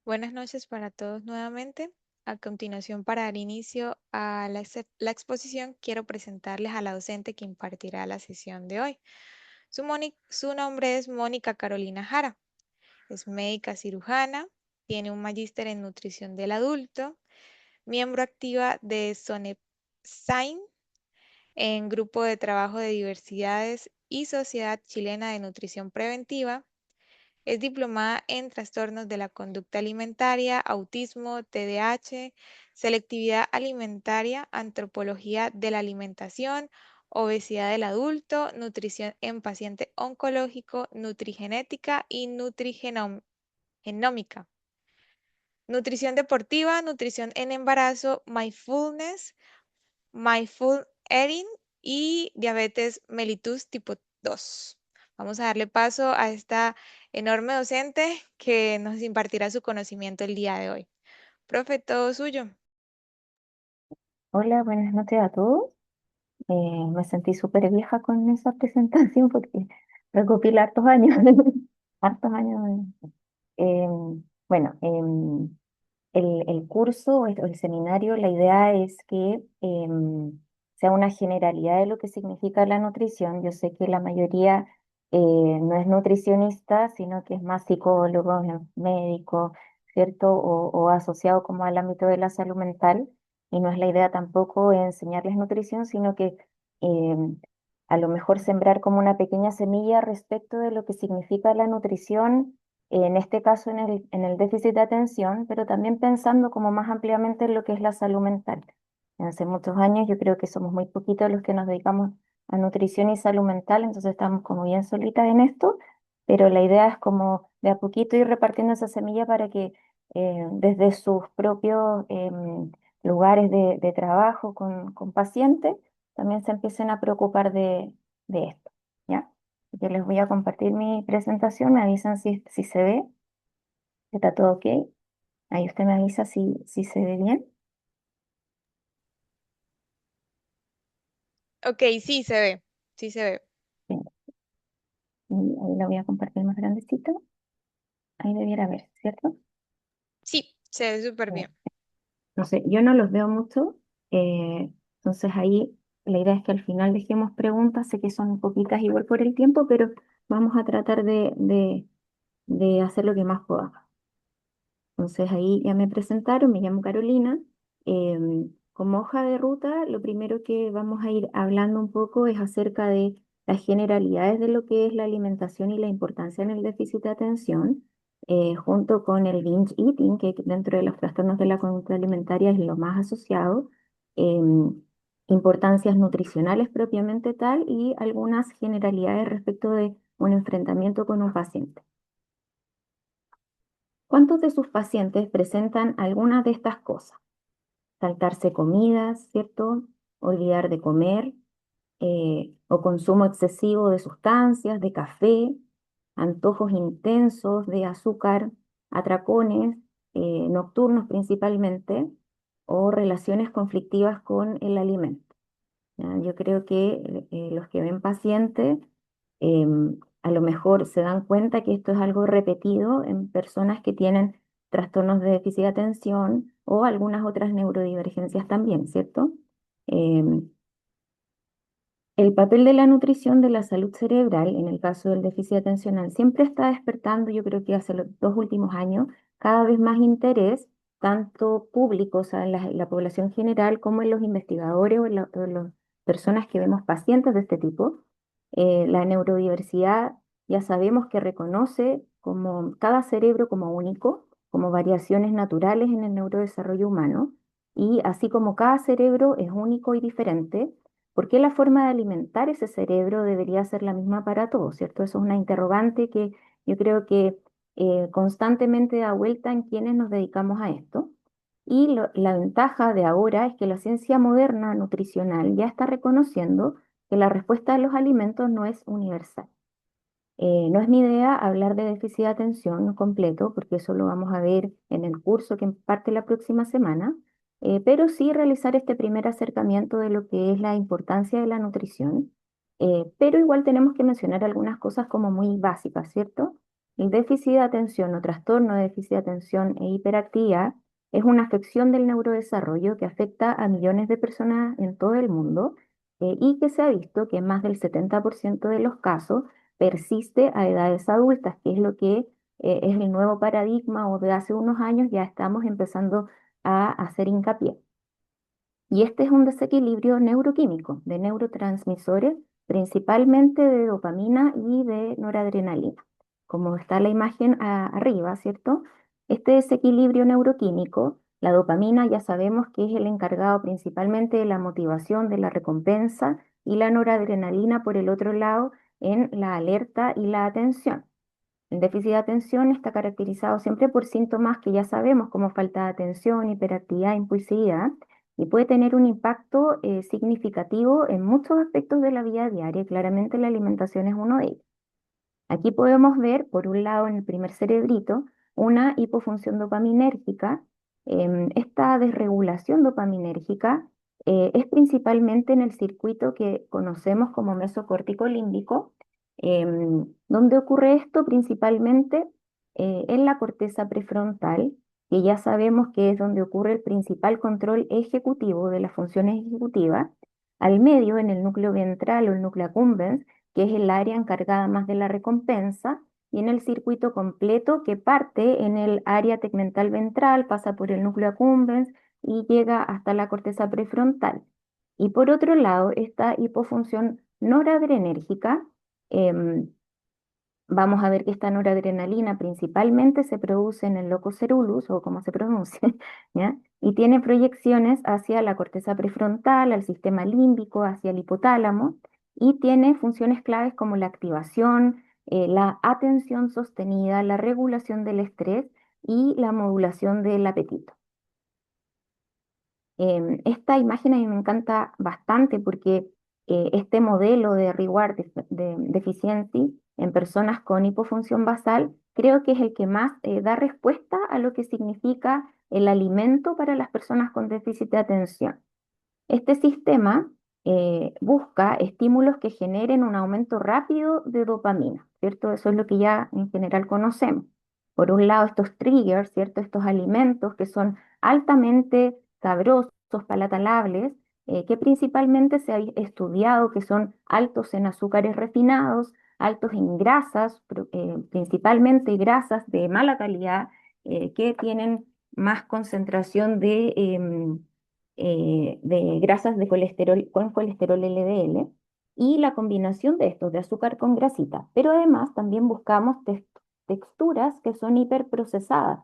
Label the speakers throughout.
Speaker 1: Buenas noches para todos nuevamente. A continuación, para dar inicio a la exposición, quiero presentarles a la docente que impartirá la sesión de hoy. Su nombre es Mónica Carolina Jara. Es médica cirujana, tiene un magíster en nutrición del adulto, miembro activa de SONEPSAIN en Grupo de Trabajo de Diversidades y Sociedad Chilena de Nutrición Preventiva. Es diplomada en trastornos de la conducta alimentaria, autismo, TDAH, selectividad alimentaria, antropología de la alimentación, obesidad del adulto, nutrición en paciente oncológico, nutrigenética y nutrigenómica. Nutrición deportiva, nutrición en embarazo, mindful eating y diabetes mellitus tipo 2. Vamos a darle paso a esta enorme docente que nos impartirá su conocimiento el día de hoy. Profe, todo suyo.
Speaker 2: Hola, buenas noches a todos. Me sentí súper vieja con esa presentación porque recopila hartos años, hartos años. Bueno, el curso o el seminario, la idea es que sea una generalidad de lo que significa la nutrición. Yo sé que la mayoría no es nutricionista, sino que es más psicólogo, es médico, ¿cierto? O asociado como al ámbito de la salud mental. Y no es la idea tampoco enseñarles nutrición, sino que a lo mejor sembrar como una pequeña semilla respecto de lo que significa la nutrición en este caso en el déficit de atención, pero también pensando como más ampliamente en lo que es la salud mental. Hace muchos años yo creo que somos muy poquitos los que nos dedicamos a nutrición y salud mental, entonces estamos como bien solitas en esto, pero la idea es como de a poquito ir repartiendo esa semilla para que desde sus propios lugares de trabajo con pacientes también se empiecen a preocupar de esto, ¿ya? Yo les voy a compartir mi presentación, me avisan si se ve, si está todo ok. Ahí usted me avisa si se ve bien.
Speaker 1: Ok, sí se ve, sí se ve.
Speaker 2: Bien, y ahí la voy a compartir más grandecito. Ahí debiera ver, ¿cierto?
Speaker 1: Sí, se ve súper
Speaker 2: Bien.
Speaker 1: bien.
Speaker 2: Entonces, yo no los veo mucho. Entonces ahí la idea es que al final dejemos preguntas. Sé que son poquitas igual por el tiempo, pero vamos a tratar de hacer lo que más podamos. Entonces ahí ya me presentaron, me llamo Carolina. Como hoja de ruta, lo primero que vamos a ir hablando un poco es acerca de las generalidades de lo que es la alimentación y la importancia en el déficit de atención, junto con el binge eating, que dentro de los trastornos de la conducta alimentaria es lo más asociado, importancias nutricionales propiamente tal y algunas generalidades respecto de un enfrentamiento con un paciente. ¿Cuántos de sus pacientes presentan alguna de estas cosas? Saltarse comidas, ¿cierto? Olvidar de comer, o consumo excesivo de sustancias, de café, antojos intensos de azúcar, atracones, nocturnos principalmente, o relaciones conflictivas con el alimento. ¿Ya? Yo creo que los que ven pacientes a lo mejor se dan cuenta que esto es algo repetido en personas que tienen trastornos de déficit de atención o algunas otras neurodivergencias también, ¿cierto? Em, el papel de la nutrición de la salud cerebral, en el caso del déficit atencional, siempre está despertando, yo creo que hace los 2 últimos años, cada vez más interés, tanto público, o sea, en la población general, como en los investigadores o en las personas que vemos pacientes de este tipo. La neurodiversidad ya sabemos que reconoce como cada cerebro como único, como variaciones naturales en el neurodesarrollo humano, y así como cada cerebro es único y diferente, ¿por qué la forma de alimentar ese cerebro debería ser la misma para todos? ¿Cierto? Eso es una interrogante que yo creo que constantemente da vuelta en quienes nos dedicamos a esto. Y la ventaja de ahora es que la ciencia moderna nutricional ya está reconociendo que la respuesta a los alimentos no es universal. No es mi idea hablar de déficit de atención completo, porque eso lo vamos a ver en el curso que parte la próxima semana, pero sí realizar este primer acercamiento de lo que es la importancia de la nutrición, pero igual tenemos que mencionar algunas cosas como muy básicas, ¿cierto? El déficit de atención o trastorno de déficit de atención e hiperactividad es una afección del neurodesarrollo que afecta a millones de personas en todo el mundo y que se ha visto que en más del 70% de los casos persiste a edades adultas, que es lo que es el nuevo paradigma o de hace unos años ya estamos empezando a hacer hincapié. Y este es un desequilibrio neuroquímico de neurotransmisores, principalmente de dopamina y de noradrenalina. Como está la imagen arriba, ¿cierto? Este desequilibrio neuroquímico, la dopamina ya sabemos que es el encargado principalmente de la motivación, de la recompensa, y la noradrenalina por el otro lado en la alerta y la atención. El déficit de atención está caracterizado siempre por síntomas que ya sabemos, como falta de atención, hiperactividad, impulsividad, y puede tener un impacto significativo en muchos aspectos de la vida diaria. Y claramente la alimentación es uno de ellos. Aquí podemos ver, por un lado, en el primer cerebrito, una hipofunción dopaminérgica. Esta desregulación dopaminérgica es principalmente en el circuito que conocemos como mesocórtico límbico, donde ocurre esto principalmente en la corteza prefrontal, que ya sabemos que es donde ocurre el principal control ejecutivo de las funciones ejecutivas, al medio, en el núcleo ventral o el núcleo accumbens, que es el área encargada más de la recompensa, y en el circuito completo que parte en el área tegmental ventral, pasa por el núcleo accumbens y llega hasta la corteza prefrontal. Y por otro lado, esta hipofunción noradrenérgica, em, vamos a ver que esta noradrenalina principalmente se produce en el locus ceruleus, o como se pronuncia, ¿ya? Y tiene proyecciones hacia la corteza prefrontal, al sistema límbico, hacia el hipotálamo, y tiene funciones claves como la activación, la atención sostenida, la regulación del estrés y la modulación del apetito. Esta imagen a mí me encanta bastante porque este modelo de reward deficiency en personas con hipofunción basal creo que es el que más da respuesta a lo que significa el alimento para las personas con déficit de atención. Este sistema busca estímulos que generen un aumento rápido de dopamina, ¿cierto? Eso es lo que ya en general conocemos. Por un lado, estos triggers, ¿cierto? Estos alimentos que son altamente sabrosos, palatalables, que principalmente se ha estudiado que son altos en azúcares refinados, altos en grasas, principalmente grasas de mala calidad, que tienen más concentración de grasas de colesterol con colesterol LDL y la combinación de estos, de azúcar con grasita. Pero además también buscamos texturas que son hiperprocesadas.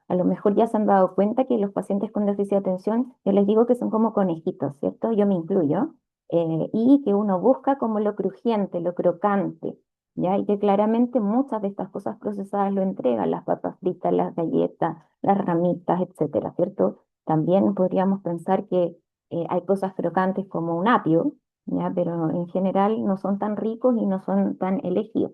Speaker 2: A lo mejor ya se han dado cuenta que los pacientes con déficit de atención, yo les digo que son como conejitos, ¿cierto? Yo me incluyo. Y que uno busca como lo crujiente, lo crocante, ¿ya? Y que claramente muchas de estas cosas procesadas lo entregan, las papas fritas, las galletas, las ramitas, etcétera, ¿cierto? También podríamos pensar que hay cosas crocantes como un apio, ¿ya? Pero en general no son tan ricos y no son tan elegidos.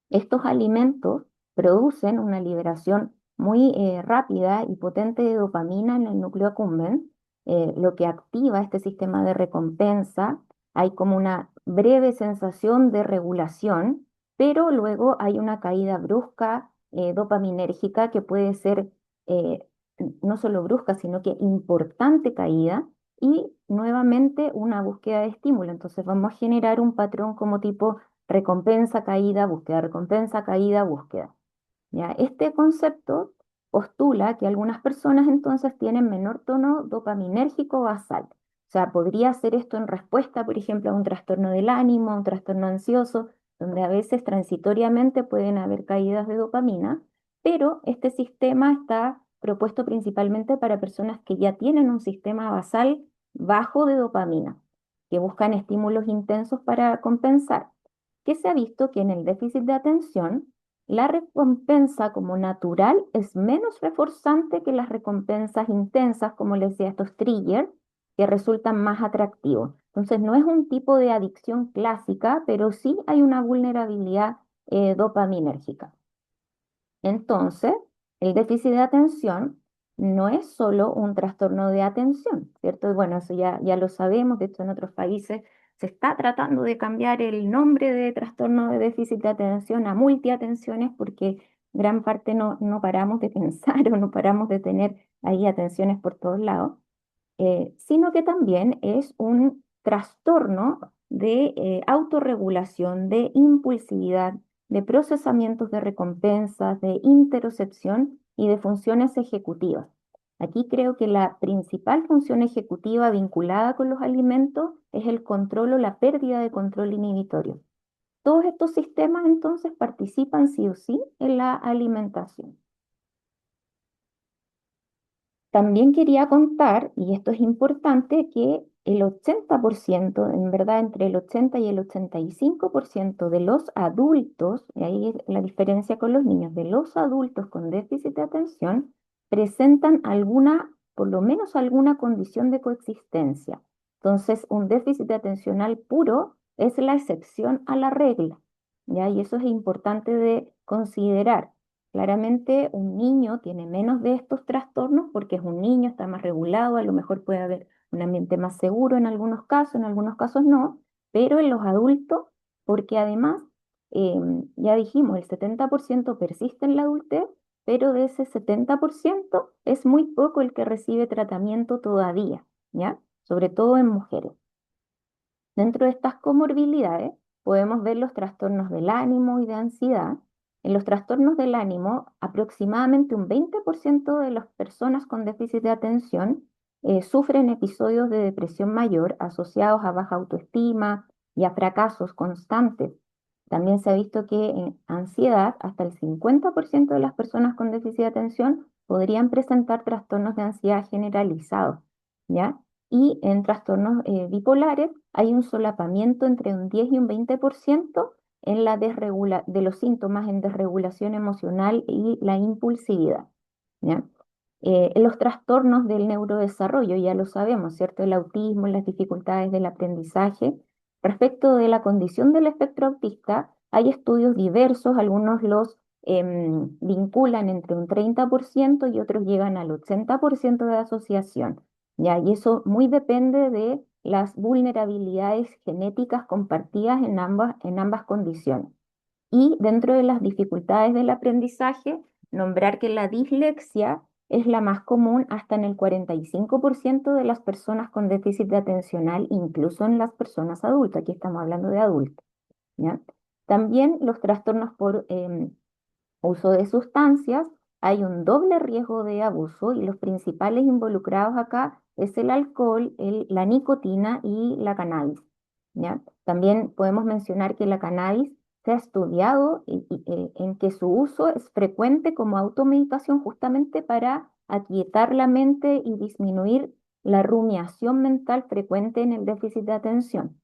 Speaker 2: Estos alimentos producen una liberación muy rápida y potente de dopamina en el núcleo accumbens, lo que activa este sistema de recompensa. Hay como una breve sensación de regulación, pero luego hay una caída brusca dopaminérgica que puede ser eh, no solo brusca, sino que importante caída y nuevamente una búsqueda de estímulo. Entonces vamos a generar un patrón como tipo recompensa, caída, búsqueda, recompensa, caída, búsqueda. ¿Ya? Este concepto postula que algunas personas entonces tienen menor tono dopaminérgico basal. O sea, podría ser esto en respuesta, por ejemplo, a un trastorno del ánimo, a un trastorno ansioso, donde a veces transitoriamente pueden haber caídas de dopamina, pero este sistema está propuesto principalmente para personas que ya tienen un sistema basal bajo de dopamina, que buscan estímulos intensos para compensar. Que se ha visto que en el déficit de atención, la recompensa como natural es menos reforzante que las recompensas intensas, como les decía, estos triggers, que resultan más atractivos. Entonces, no es un tipo de adicción clásica, pero sí hay una vulnerabilidad dopaminérgica. Entonces, el déficit de atención no es solo un trastorno de atención, ¿cierto? Y bueno, eso ya lo sabemos, de hecho en otros países se está tratando de cambiar el nombre de trastorno de déficit de atención a multiatenciones porque gran parte no paramos de pensar o no paramos de tener ahí atenciones por todos lados, sino que también es un trastorno de autorregulación, de impulsividad, de procesamientos de recompensas, de interocepción y de funciones ejecutivas. Aquí creo que la principal función ejecutiva vinculada con los alimentos es el control o la pérdida de control inhibitorio. Todos estos sistemas entonces participan sí o sí en la alimentación. También quería contar, y esto es importante, que el 80%, en verdad entre el 80 y el 85% de los adultos, y ahí es la diferencia con los niños, de los adultos con déficit de atención, presentan alguna, por lo menos alguna condición de coexistencia. Entonces, un déficit atencional puro es la excepción a la regla, ¿ya? Y eso es importante de considerar. Claramente un niño tiene menos de estos trastornos porque es un niño, está más regulado, a lo mejor puede haber un ambiente más seguro en algunos casos no, pero en los adultos, porque además, ya dijimos, el 70% persiste en la adultez, pero de ese 70% es muy poco el que recibe tratamiento todavía, ¿ya? Sobre todo en mujeres. Dentro de estas comorbilidades podemos ver los trastornos del ánimo y de ansiedad. En los trastornos del ánimo, aproximadamente un 20% de las personas con déficit de atención sufren episodios de depresión mayor asociados a baja autoestima y a fracasos constantes. También se ha visto que en ansiedad, hasta el 50% de las personas con déficit de atención podrían presentar trastornos de ansiedad generalizados, ¿ya? Y en trastornos bipolares hay un solapamiento entre un 10 y un 20% en la de los síntomas en desregulación emocional y la impulsividad, ¿ya? En los trastornos del neurodesarrollo, ya lo sabemos, ¿cierto? El autismo, las dificultades del aprendizaje. Respecto de la condición del espectro autista, hay estudios diversos, algunos los vinculan entre un 30% y otros llegan al 80% de asociación. ¿Ya? Y eso muy depende de las vulnerabilidades genéticas compartidas en ambas condiciones. Y dentro de las dificultades del aprendizaje, nombrar que la dislexia es la más común hasta en el 45% de las personas con déficit de atencional, incluso en las personas adultas. Aquí estamos hablando de adultos, ¿ya? También los trastornos por uso de sustancias, hay un doble riesgo de abuso y los principales involucrados acá es el alcohol, la nicotina y la cannabis, ¿ya? También podemos mencionar que la cannabis se ha estudiado en que su uso es frecuente como automedicación justamente para aquietar la mente y disminuir la rumiación mental frecuente en el déficit de atención.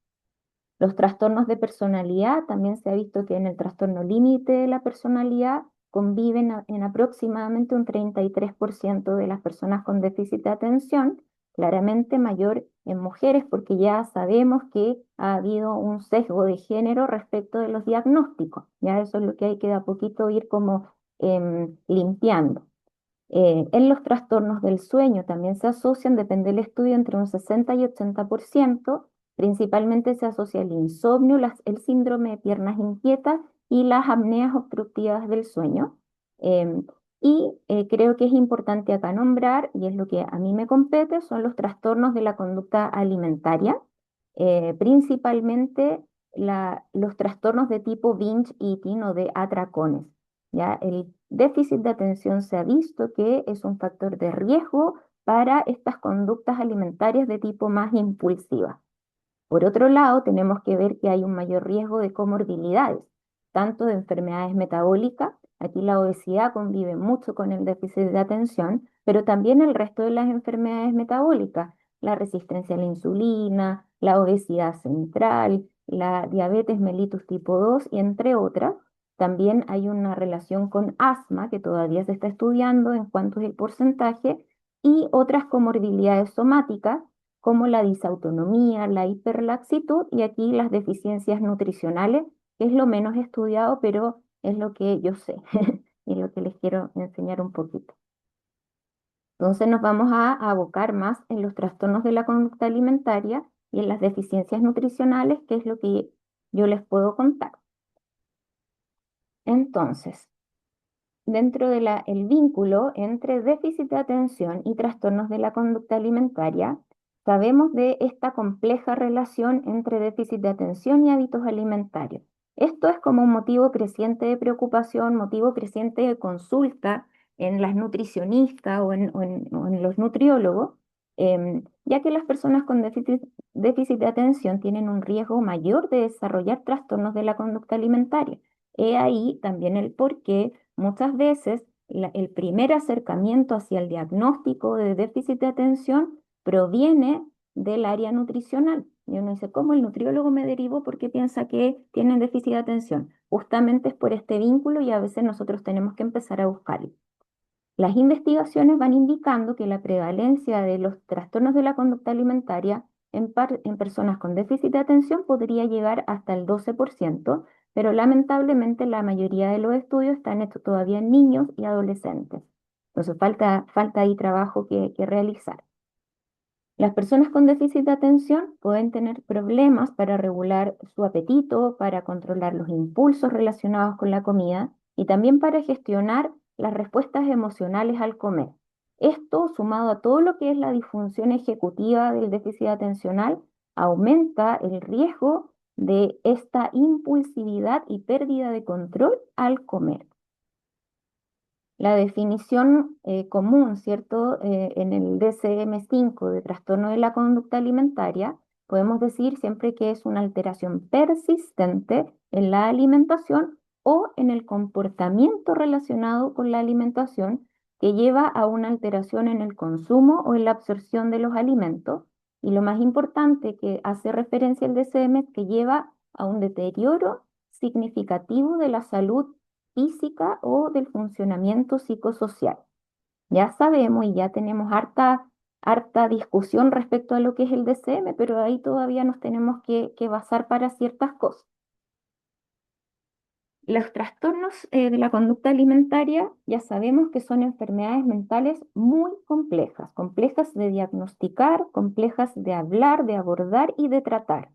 Speaker 2: Los trastornos de personalidad, también se ha visto que en el trastorno límite de la personalidad conviven en aproximadamente un 33% de las personas con déficit de atención, claramente mayor en mujeres porque ya sabemos que ha habido un sesgo de género respecto de los diagnósticos. Ya eso es lo que hay que de a poquito ir como limpiando. En los trastornos del sueño también se asocian, depende del estudio, entre un 60 y 80%. Principalmente se asocia el insomnio, el síndrome de piernas inquietas y las apneas obstructivas del sueño. Creo que es importante acá nombrar, y es lo que a mí me compete, son los trastornos de la conducta alimentaria, principalmente los trastornos de tipo binge eating o de atracones. ¿Ya? El déficit de atención se ha visto que es un factor de riesgo para estas conductas alimentarias de tipo más impulsiva. Por otro lado, tenemos que ver que hay un mayor riesgo de comorbilidades, tanto de enfermedades metabólicas, aquí la obesidad convive mucho con el déficit de atención, pero también el resto de las enfermedades metabólicas, la resistencia a la insulina, la obesidad central, la diabetes mellitus tipo 2 y entre otras. También hay una relación con asma que todavía se está estudiando en cuánto es el porcentaje y otras comorbilidades somáticas como la disautonomía, la hiperlaxitud y aquí las deficiencias nutricionales, que es lo menos estudiado, pero es lo que yo sé y lo que les quiero enseñar un poquito. Entonces nos vamos a abocar más en los trastornos de la conducta alimentaria y en las deficiencias nutricionales, que es lo que yo les puedo contar. Entonces, dentro del vínculo entre déficit de atención y trastornos de la conducta alimentaria, sabemos de esta compleja relación entre déficit de atención y hábitos alimentarios. Esto es como un motivo creciente de preocupación, motivo creciente de consulta en las nutricionistas o en los nutriólogos, ya que las personas con déficit de atención tienen un riesgo mayor de desarrollar trastornos de la conducta alimentaria. He ahí también el por qué muchas veces el primer acercamiento hacia el diagnóstico de déficit de atención proviene del área nutricional. Y uno dice, ¿cómo el nutriólogo me derivó porque piensa que tienen déficit de atención? Justamente es por este vínculo y a veces nosotros tenemos que empezar a buscarlo. Las investigaciones van indicando que la prevalencia de los trastornos de la conducta alimentaria en personas con déficit de atención podría llegar hasta el 12%, pero lamentablemente la mayoría de los estudios están hechos todavía en niños y adolescentes. Entonces falta ahí trabajo que realizar. Las personas con déficit de atención pueden tener problemas para regular su apetito, para controlar los impulsos relacionados con la comida y también para gestionar las respuestas emocionales al comer. Esto, sumado a todo lo que es la disfunción ejecutiva del déficit atencional, aumenta el riesgo de esta impulsividad y pérdida de control al comer. La definición común, ¿cierto? En el DSM-5 de trastorno de la conducta alimentaria, podemos decir siempre que es una alteración persistente en la alimentación o en el comportamiento relacionado con la alimentación que lleva a una alteración en el consumo o en la absorción de los alimentos. Y lo más importante que hace referencia el DSM es que lleva a un deterioro significativo de la salud física o del funcionamiento psicosocial. Ya sabemos y ya tenemos harta discusión respecto a lo que es el DCM, pero ahí todavía nos tenemos que basar para ciertas cosas. Los trastornos de la conducta alimentaria ya sabemos que son enfermedades mentales muy complejas, complejas de diagnosticar, complejas de hablar, de abordar y de tratar.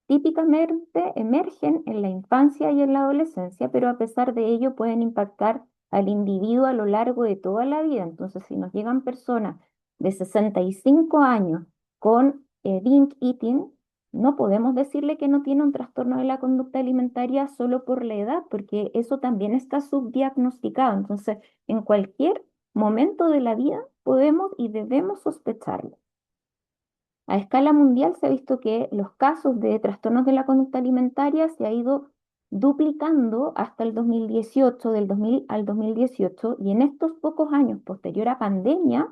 Speaker 2: Típicamente emergen en la infancia y en la adolescencia, pero a pesar de ello pueden impactar al individuo a lo largo de toda la vida. Entonces, si nos llegan personas de 65 años con binge eating, no podemos decirle que no tiene un trastorno de la conducta alimentaria solo por la edad, porque eso también está subdiagnosticado. Entonces, en cualquier momento de la vida podemos y debemos sospecharlo. A escala mundial se ha visto que los casos de trastornos de la conducta alimentaria se ha ido duplicando hasta el 2018, del 2000 al 2018, y en estos pocos años posterior a pandemia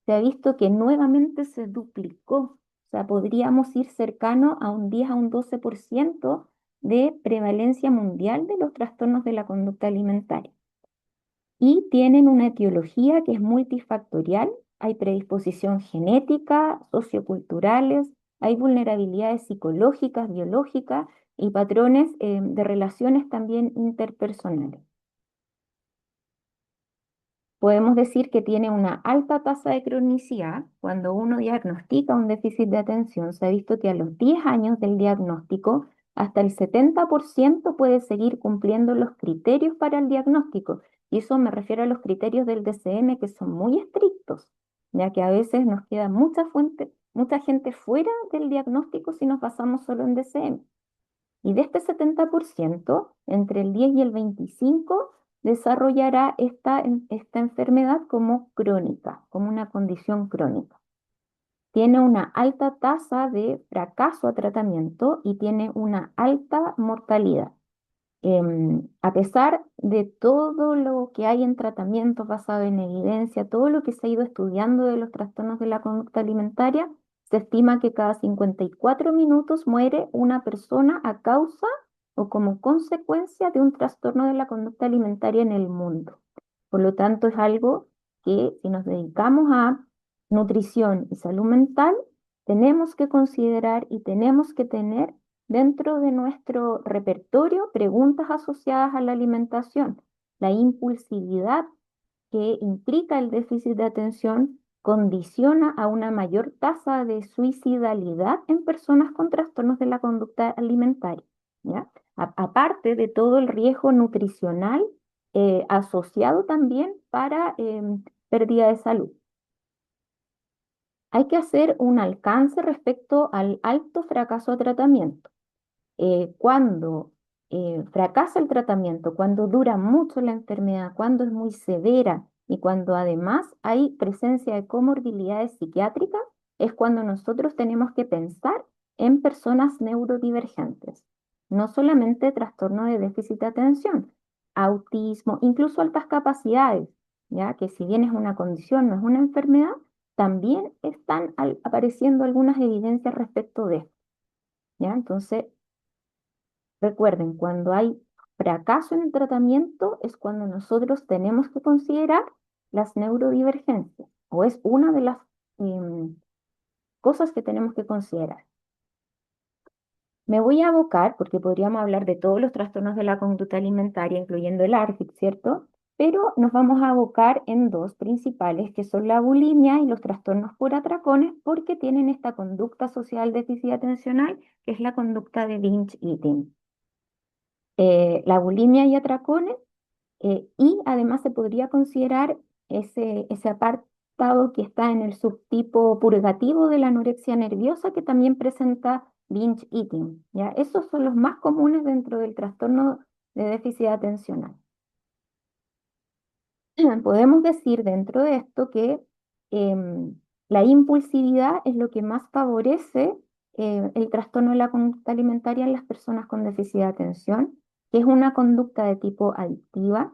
Speaker 2: se ha visto que nuevamente se duplicó. O sea, podríamos ir cercano a un 10 a un 12% de prevalencia mundial de los trastornos de la conducta alimentaria y tienen una etiología que es multifactorial. Hay predisposición genética, socioculturales, hay vulnerabilidades psicológicas, biológicas y patrones de relaciones también interpersonales. Podemos decir que tiene una alta tasa de cronicidad. Cuando uno diagnostica un déficit de atención, se ha visto que a los 10 años del diagnóstico, hasta el 70% puede seguir cumpliendo los criterios para el diagnóstico. Y eso me refiero a los criterios del DCM, que son muy estrictos, ya que a veces nos queda mucha gente fuera del diagnóstico si nos basamos solo en DCM. Y de este 70%, entre el 10 y el 25% desarrollará esta enfermedad como crónica, como una condición crónica. Tiene una alta tasa de fracaso a tratamiento y tiene una alta mortalidad. A pesar de todo lo que hay en tratamientos basados en evidencia, todo lo que se ha ido estudiando de los trastornos de la conducta alimentaria, se estima que cada 54 minutos muere una persona a causa o como consecuencia de un trastorno de la conducta alimentaria en el mundo. Por lo tanto, es algo que si nos dedicamos a nutrición y salud mental, tenemos que considerar y tenemos que tener dentro de nuestro repertorio preguntas asociadas a la alimentación, la impulsividad que implica el déficit de atención condiciona a una mayor tasa de suicidalidad en personas con trastornos de la conducta alimentaria, ¿ya? Aparte de todo el riesgo nutricional asociado también para pérdida de salud. Hay que hacer un alcance respecto al alto fracaso de tratamiento. Cuando fracasa el tratamiento, cuando dura mucho la enfermedad, cuando es muy severa y cuando además hay presencia de comorbilidades psiquiátricas, es cuando nosotros tenemos que pensar en personas neurodivergentes, no solamente trastorno de déficit de atención, autismo, incluso altas capacidades, ya que si bien es una condición, no es una enfermedad, también están apareciendo algunas evidencias respecto de esto, ¿ya? Entonces, recuerden, cuando hay fracaso en el tratamiento es cuando nosotros tenemos que considerar las neurodivergencias, o es una de las em, cosas que tenemos que considerar. Me voy a abocar, porque podríamos hablar de todos los trastornos de la conducta alimentaria, incluyendo el ARFID, ¿cierto? Pero nos vamos a abocar en dos principales, que son la bulimia y los trastornos por atracones, porque tienen esta conducta social déficit atencional, que es la conducta de binge eating. La bulimia y atracones, y además se podría considerar ese apartado que está en el subtipo purgativo de la anorexia nerviosa, que también presenta binge eating, ¿ya? Esos son los más comunes dentro del trastorno de déficit atencional. Podemos decir dentro de esto que la impulsividad es lo que más favorece el trastorno de la conducta alimentaria en las personas con déficit de atención, que es una conducta de tipo adictiva,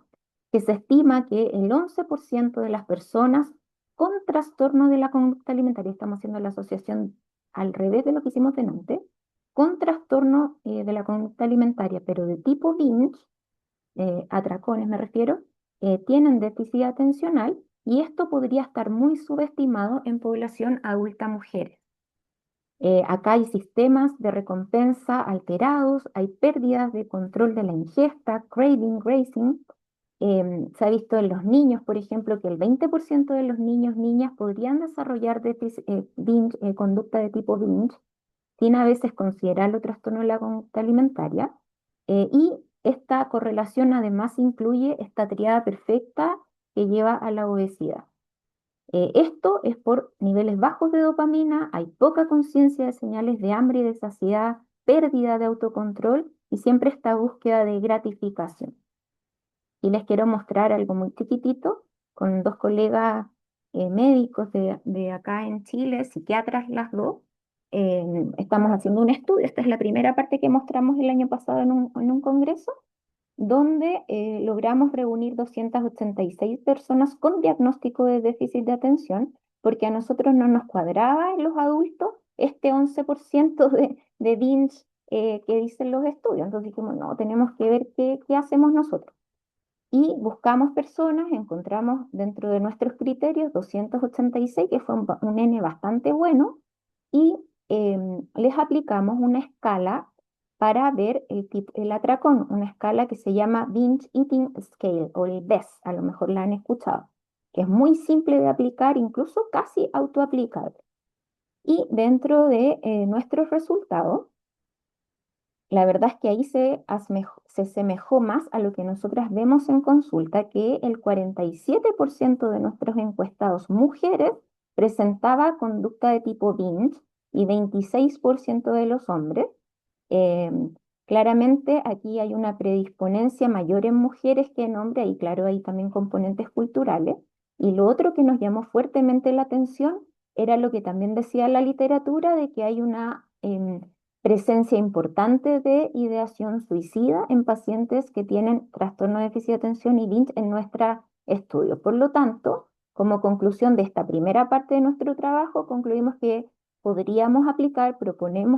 Speaker 2: que se estima que el 11% de las personas con trastorno de la conducta alimentaria, estamos haciendo la asociación al revés de lo que hicimos delante, con trastorno de la conducta alimentaria, pero de tipo binge, atracones me refiero, tienen déficit atencional y esto podría estar muy subestimado en población adulta mujeres. Acá hay sistemas de recompensa alterados, hay pérdidas de control de la ingesta, craving, racing. Se ha visto en los niños, por ejemplo, que el 20% de los niños, niñas podrían desarrollar conducta de tipo binge, sin a veces considerarlo trastorno de la conducta alimentaria. Y esta correlación además incluye esta triada perfecta que lleva a la obesidad. Esto es por niveles bajos de dopamina, hay poca conciencia de señales de hambre y de saciedad, pérdida de autocontrol y siempre esta búsqueda de gratificación. Y les quiero mostrar algo muy chiquitito con dos colegas médicos de acá en Chile, psiquiatras las dos. Estamos haciendo un estudio, esta es la primera parte que mostramos el año pasado en un congreso, donde logramos reunir 286 personas con diagnóstico de déficit de atención, porque a nosotros no nos cuadraba en los adultos este 11% de binge que dicen los estudios. Entonces dijimos, no, tenemos que ver qué hacemos nosotros. Y buscamos personas, encontramos dentro de nuestros criterios 286, que fue un N bastante bueno, y les aplicamos una escala para ver el atracón, una escala que se llama Binge Eating Scale o el BES, a lo mejor la han escuchado, que es muy simple de aplicar, incluso casi autoaplicable. Y dentro de nuestros resultados, la verdad es que ahí se asemejó más a lo que nosotras vemos en consulta, que el 47% de nuestros encuestados mujeres presentaba conducta de tipo binge y 26% de los hombres. Eh, Claramente aquí hay una predisponencia mayor en mujeres que en hombres y claro, hay también componentes culturales. Y lo otro que nos llamó fuertemente la atención era lo que también decía la literatura, de que hay una presencia importante de ideación suicida en pacientes que tienen trastorno de déficit de atención y binge en nuestro estudio. Por lo tanto, como conclusión de esta primera parte de nuestro trabajo, concluimos que proponemos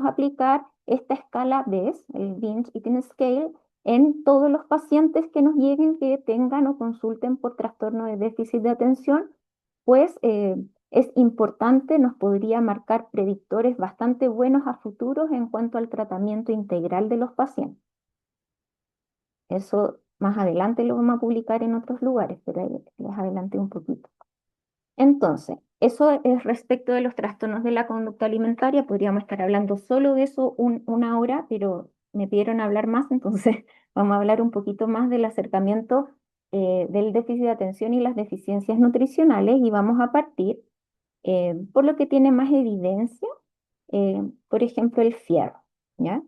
Speaker 2: aplicar esta escala BES, el Binge Eating Scale, en todos los pacientes que nos lleguen que tengan o consulten por trastorno de déficit de atención, pues es importante, nos podría marcar predictores bastante buenos a futuros en cuanto al tratamiento integral de los pacientes. Eso más adelante lo vamos a publicar en otros lugares, pero ahí les adelanté un poquito. Entonces, eso es respecto de los trastornos de la conducta alimentaria. Podríamos estar hablando solo de eso una hora, pero me pidieron hablar más, entonces vamos a hablar un poquito más del acercamiento del déficit de atención y las deficiencias nutricionales y vamos a partir por lo que tiene más evidencia, por ejemplo, el fierro, ¿ya?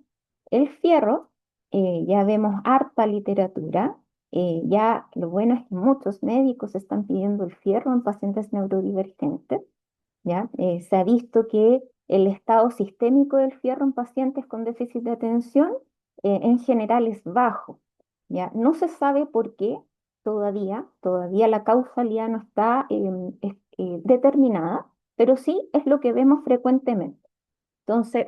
Speaker 2: El fierro, ya vemos harta literatura, ya lo bueno es que muchos médicos están pidiendo el fierro en pacientes neurodivergentes, ¿ya? Se ha visto que el estado sistémico del fierro en pacientes con déficit de atención en general es bajo, ¿ya? No se sabe por qué todavía la causalidad no está determinada, pero sí es lo que vemos frecuentemente. Entonces,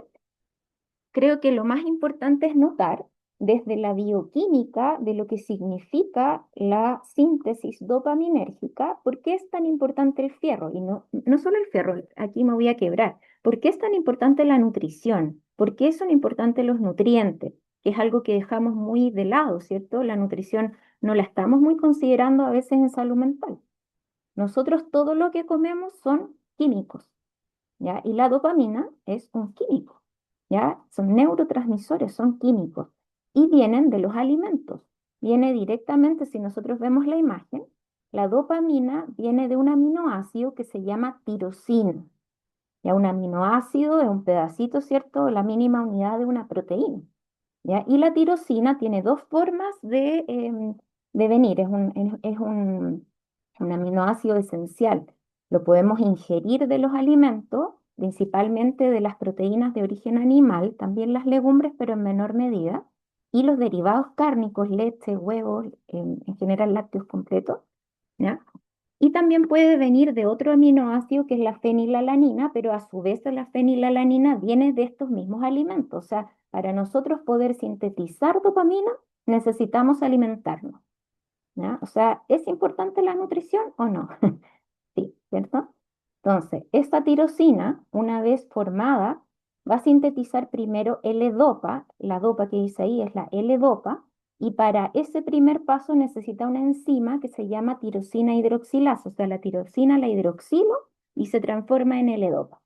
Speaker 2: creo que lo más importante es notar desde la bioquímica de lo que significa la síntesis dopaminérgica, por qué es tan importante el fierro. Y no solo el fierro, aquí me voy a quebrar. ¿Por qué es tan importante la nutrición? ¿Por qué son importantes los nutrientes? Que es algo que dejamos muy de lado, ¿cierto? La nutrición no la estamos muy considerando a veces en salud mental. Nosotros todo lo que comemos son químicos. ¿Ya? Y la dopamina es un químico, ¿ya? Son neurotransmisores, son químicos y vienen de los alimentos. Viene directamente, si nosotros vemos la imagen, la dopamina viene de un aminoácido que se llama tirosina. Ya un aminoácido es un pedacito, ¿cierto? La mínima unidad de una proteína. ¿Ya? Y la tirosina tiene dos formas de venir. Es un aminoácido esencial. Lo podemos ingerir de los alimentos, principalmente de las proteínas de origen animal, también las legumbres, pero en menor medida, y los derivados cárnicos, leche, huevos, en general lácteos completos, ¿ya? Y también puede venir de otro aminoácido que es la fenilalanina, pero a su vez la fenilalanina viene de estos mismos alimentos. O sea, para nosotros poder sintetizar dopamina necesitamos alimentarnos, ¿ya? O sea, ¿es importante la nutrición o no? Sí, ¿cierto? Entonces, esta tirosina, una vez formada, va a sintetizar primero L-dopa, la dopa que dice ahí es la L-dopa, y para ese primer paso necesita una enzima que se llama tirosina hidroxilasa, o sea, la tirosina la hidroxilo y se transforma en L-dopa.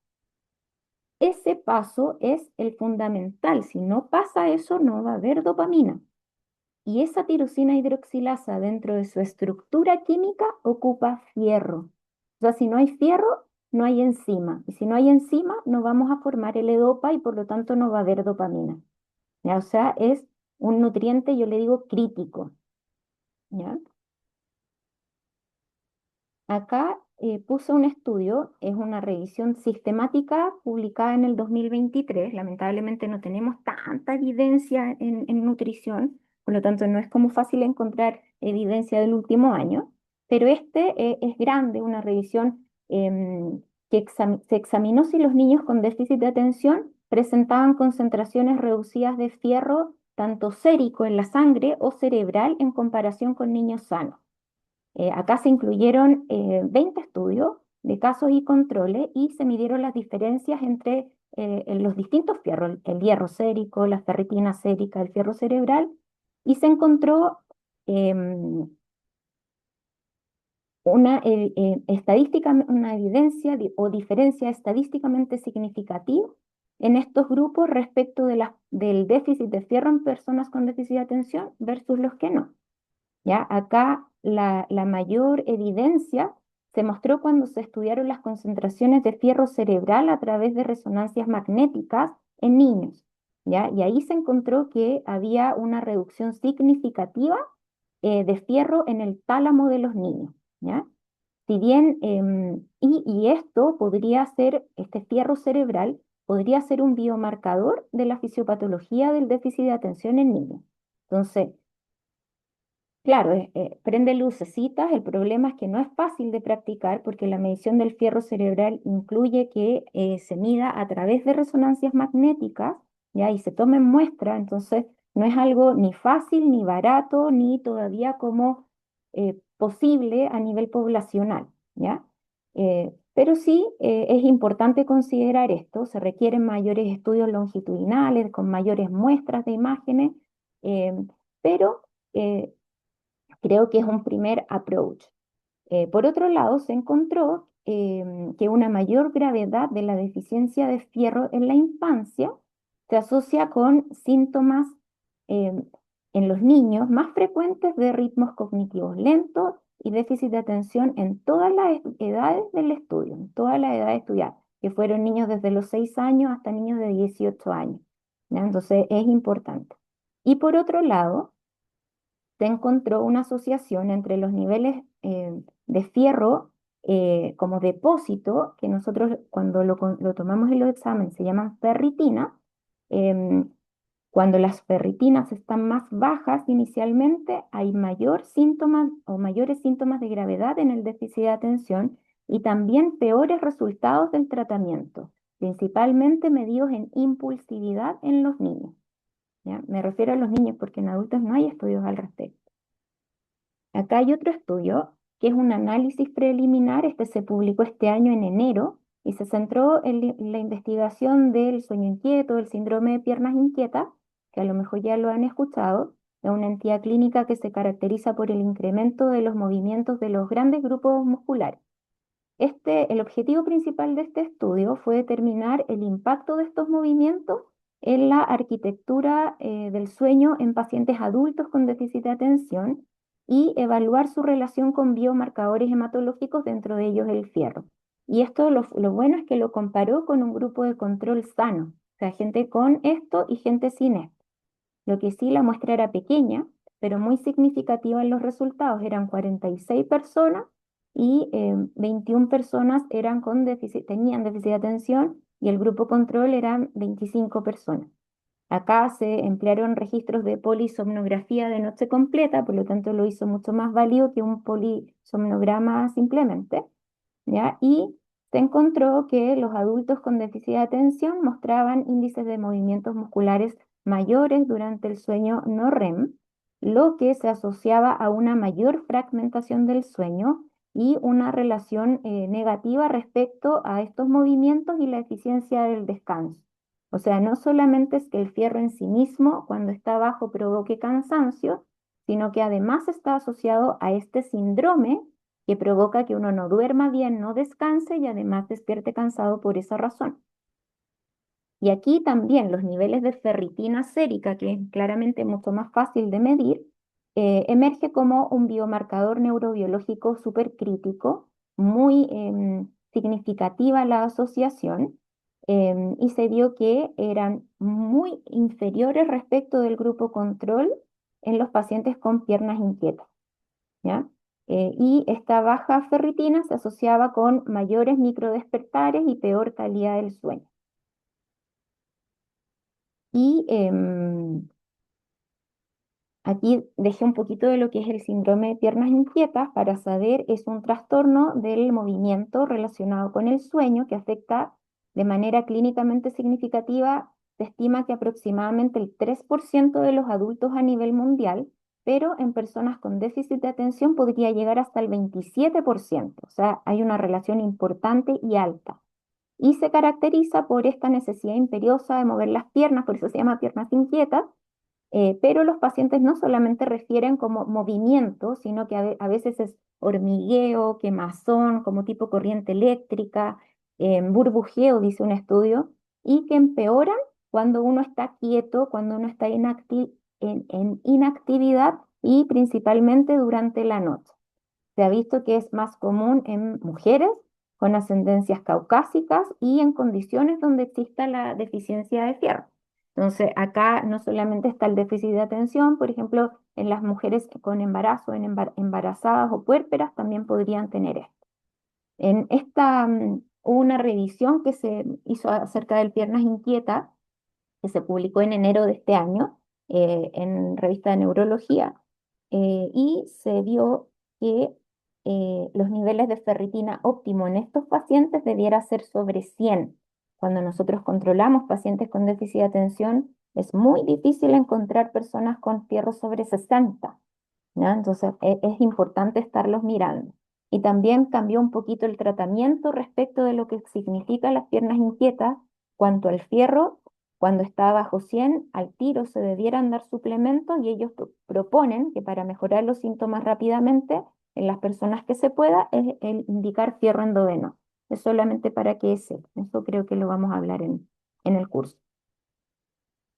Speaker 2: Ese paso es el fundamental, si no pasa eso no va a haber dopamina. Y esa tirosina hidroxilasa dentro de su estructura química ocupa fierro. O sea, si no hay fierro, no hay enzima. Y si no hay enzima, no vamos a formar L-dopa y por lo tanto no va a haber dopamina. ¿Ya? O sea, es un nutriente, yo le digo, crítico. ¿Ya? Acá puse un estudio, es una revisión sistemática publicada en el 2023. Lamentablemente no tenemos tanta evidencia en nutrición, por lo tanto no es como fácil encontrar evidencia del último año, pero este es grande, una revisión que se examinó si los niños con déficit de atención presentaban concentraciones reducidas de fierro, tanto sérico en la sangre o cerebral en comparación con niños sanos. Acá se incluyeron 20 estudios de casos y controles y se midieron las diferencias entre en los distintos fierros, el hierro sérico, la ferritina sérica, el fierro cerebral, y se encontró em, una evidencia o diferencia estadísticamente significativa en estos grupos respecto del déficit de fierro en personas con déficit de atención versus los que no. ¿Ya? Acá la mayor evidencia se mostró cuando se estudiaron las concentraciones de fierro cerebral a través de resonancias magnéticas en niños, ¿ya? Y ahí se encontró que había una reducción significativa de fierro en el tálamo de los niños, ¿ya? Si bien, y esto podría ser, este fierro cerebral podría ser un biomarcador de la fisiopatología del déficit de atención en niños. Entonces, claro, prende lucecitas, el problema es que no es fácil de practicar porque la medición del fierro cerebral incluye que se mida a través de resonancias magnéticas, ¿ya? Y se tomen muestras, entonces no es algo ni fácil, ni barato, ni todavía como posible a nivel poblacional, ¿ya? Pero sí es importante considerar esto, se requieren mayores estudios longitudinales con mayores muestras de imágenes, eh, pero... eh, creo que es un primer approach. Por otro lado, se encontró que una mayor gravedad de la deficiencia de fierro en la infancia se asocia con síntomas em, en los niños más frecuentes de ritmos cognitivos lentos y déficit de atención en todas las edades del estudio, en todas las edades estudiadas, que fueron niños desde los 6 años hasta niños de 18 años. ¿Ya? Entonces es importante. Y por otro lado, se encontró una asociación entre los niveles de fierro como depósito, que nosotros cuando lo tomamos en los exámenes se llaman ferritina. em, Cuando las ferritinas están más bajas inicialmente, hay mayor síntomas o mayores síntomas de gravedad en el déficit de atención y también peores resultados del tratamiento, principalmente medidos en impulsividad en los niños. ¿Ya? Me refiero a los niños porque en adultos no hay estudios al respecto. Acá hay otro estudio que es un análisis preliminar, este se publicó este año en enero y se centró en la investigación del sueño inquieto, el síndrome de piernas inquietas, que a lo mejor ya lo han escuchado, es una entidad clínica que se caracteriza por el incremento de los movimientos de los grandes grupos musculares. El objetivo principal de este estudio fue determinar el impacto de estos movimientos en la arquitectura del sueño en pacientes adultos con déficit de atención y evaluar su relación con biomarcadores hematológicos, dentro de ellos el fierro. Y esto lo bueno es que lo comparó con un grupo de control sano, o sea, gente con esto y gente sin esto. Lo que sí, la muestra era pequeña, pero muy significativa en los resultados. Eran 46 personas y 21 personas tenían déficit de atención y el grupo control eran 25 personas. Acá se emplearon registros de polisomnografía de noche completa, por lo tanto lo hizo mucho más válido que un polisomnograma simplemente, ¿ya? Y se encontró que los adultos con déficit de atención mostraban índices de movimientos musculares mayores durante el sueño no REM, lo que se asociaba a una mayor fragmentación del sueño y una relación negativa respecto a estos movimientos y la eficiencia del descanso. O sea, no solamente es que el fierro en sí mismo, cuando está bajo, provoque cansancio, sino que además está asociado a este síndrome que provoca que uno no duerma bien, no descanse y además despierte cansado por esa razón. Y aquí también los niveles de ferritina sérica, que es claramente mucho más fácil de medir, emerge como un biomarcador neurobiológico súper crítico, muy significativa la asociación, y se vio que eran muy inferiores respecto del grupo control en los pacientes con piernas inquietas. ¿Ya? Y esta baja ferritina se asociaba con mayores microdespertares y peor calidad del sueño. Y aquí dejé un poquito de lo que es el síndrome de piernas inquietas para saber, es un trastorno del movimiento relacionado con el sueño que afecta de manera clínicamente significativa. Se estima que aproximadamente el 3% de los adultos a nivel mundial, pero en personas con déficit de atención podría llegar hasta el 27%. O sea, hay una relación importante y alta. Y se caracteriza por esta necesidad imperiosa de mover las piernas, por eso se llama piernas inquietas, pero los pacientes no solamente refieren como movimiento, sino que a veces es hormigueo, quemazón, como tipo corriente eléctrica, burbujeo, dice un estudio, y que empeoran cuando uno está quieto, cuando uno está en inactividad y principalmente durante la noche. Se ha visto que es más común en mujeres con ascendencias caucásicas y en condiciones donde exista la deficiencia de fierro. Entonces, acá no solamente está el déficit de atención, por ejemplo, en las mujeres con embarazo, embarazadas o puérperas también podrían tener esto. En esta, hubo una revisión que se hizo acerca del piernas inquietas, que se publicó en enero de este año en revista de neurología, y se vio que los niveles de ferritina óptimo en estos pacientes debiera ser sobre 100. Cuando nosotros controlamos pacientes con déficit de atención, es muy difícil encontrar personas con fierro sobre 60, ¿ya? Entonces es importante estarlos mirando. Y también cambió un poquito el tratamiento respecto de lo que significan las piernas inquietas. Cuanto al fierro, cuando está bajo 100, al tiro se debieran dar suplementos y ellos proponen que para mejorar los síntomas rápidamente en las personas que se pueda es el indicar fierro endovenoso. Es solamente para que sepan. Eso creo que lo vamos a hablar en el curso.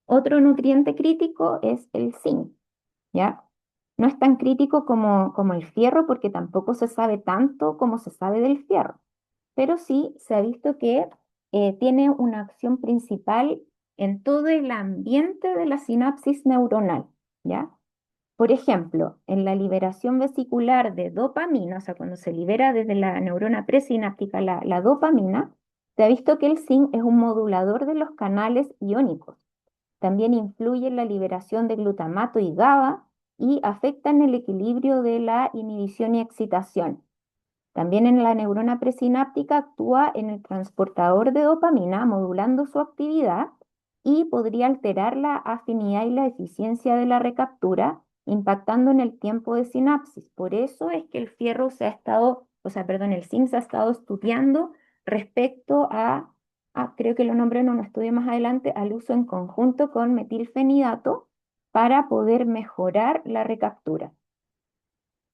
Speaker 2: Otro nutriente crítico es el zinc, ¿ya? No es tan crítico como el fierro porque tampoco se sabe tanto como se sabe del fierro, pero sí se ha visto que tiene una acción principal en todo el ambiente de la sinapsis neuronal, ¿ya? Por ejemplo, en la liberación vesicular de dopamina, o sea, cuando se libera desde la neurona presináptica la dopamina, se ha visto que el zinc es un modulador de los canales iónicos. También influye en la liberación de glutamato y GABA y afecta en el equilibrio de la inhibición y excitación. También en la neurona presináptica actúa en el transportador de dopamina, modulando su actividad y podría alterar la afinidad y la eficiencia de la recaptura, impactando en el tiempo de sinapsis. Por eso es que el fierro se ha estado, o sea, perdón, el zinc se ha estado estudiando respecto creo que lo nombré en un estudio más adelante, al uso en conjunto con metilfenidato para poder mejorar la recaptura.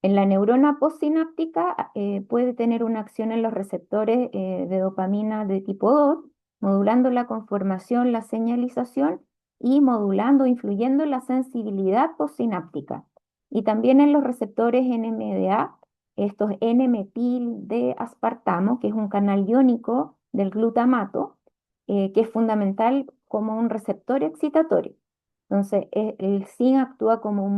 Speaker 2: En la neurona postsináptica puede tener una acción en los receptores de dopamina de tipo 2, modulando la conformación, la señalización y modulando, influyendo en la sensibilidad postsináptica. Y también en los receptores NMDA, estos N-metil de aspartamo, que es un canal iónico del glutamato, que es fundamental como un receptor excitatorio. Entonces, el zinc actúa como un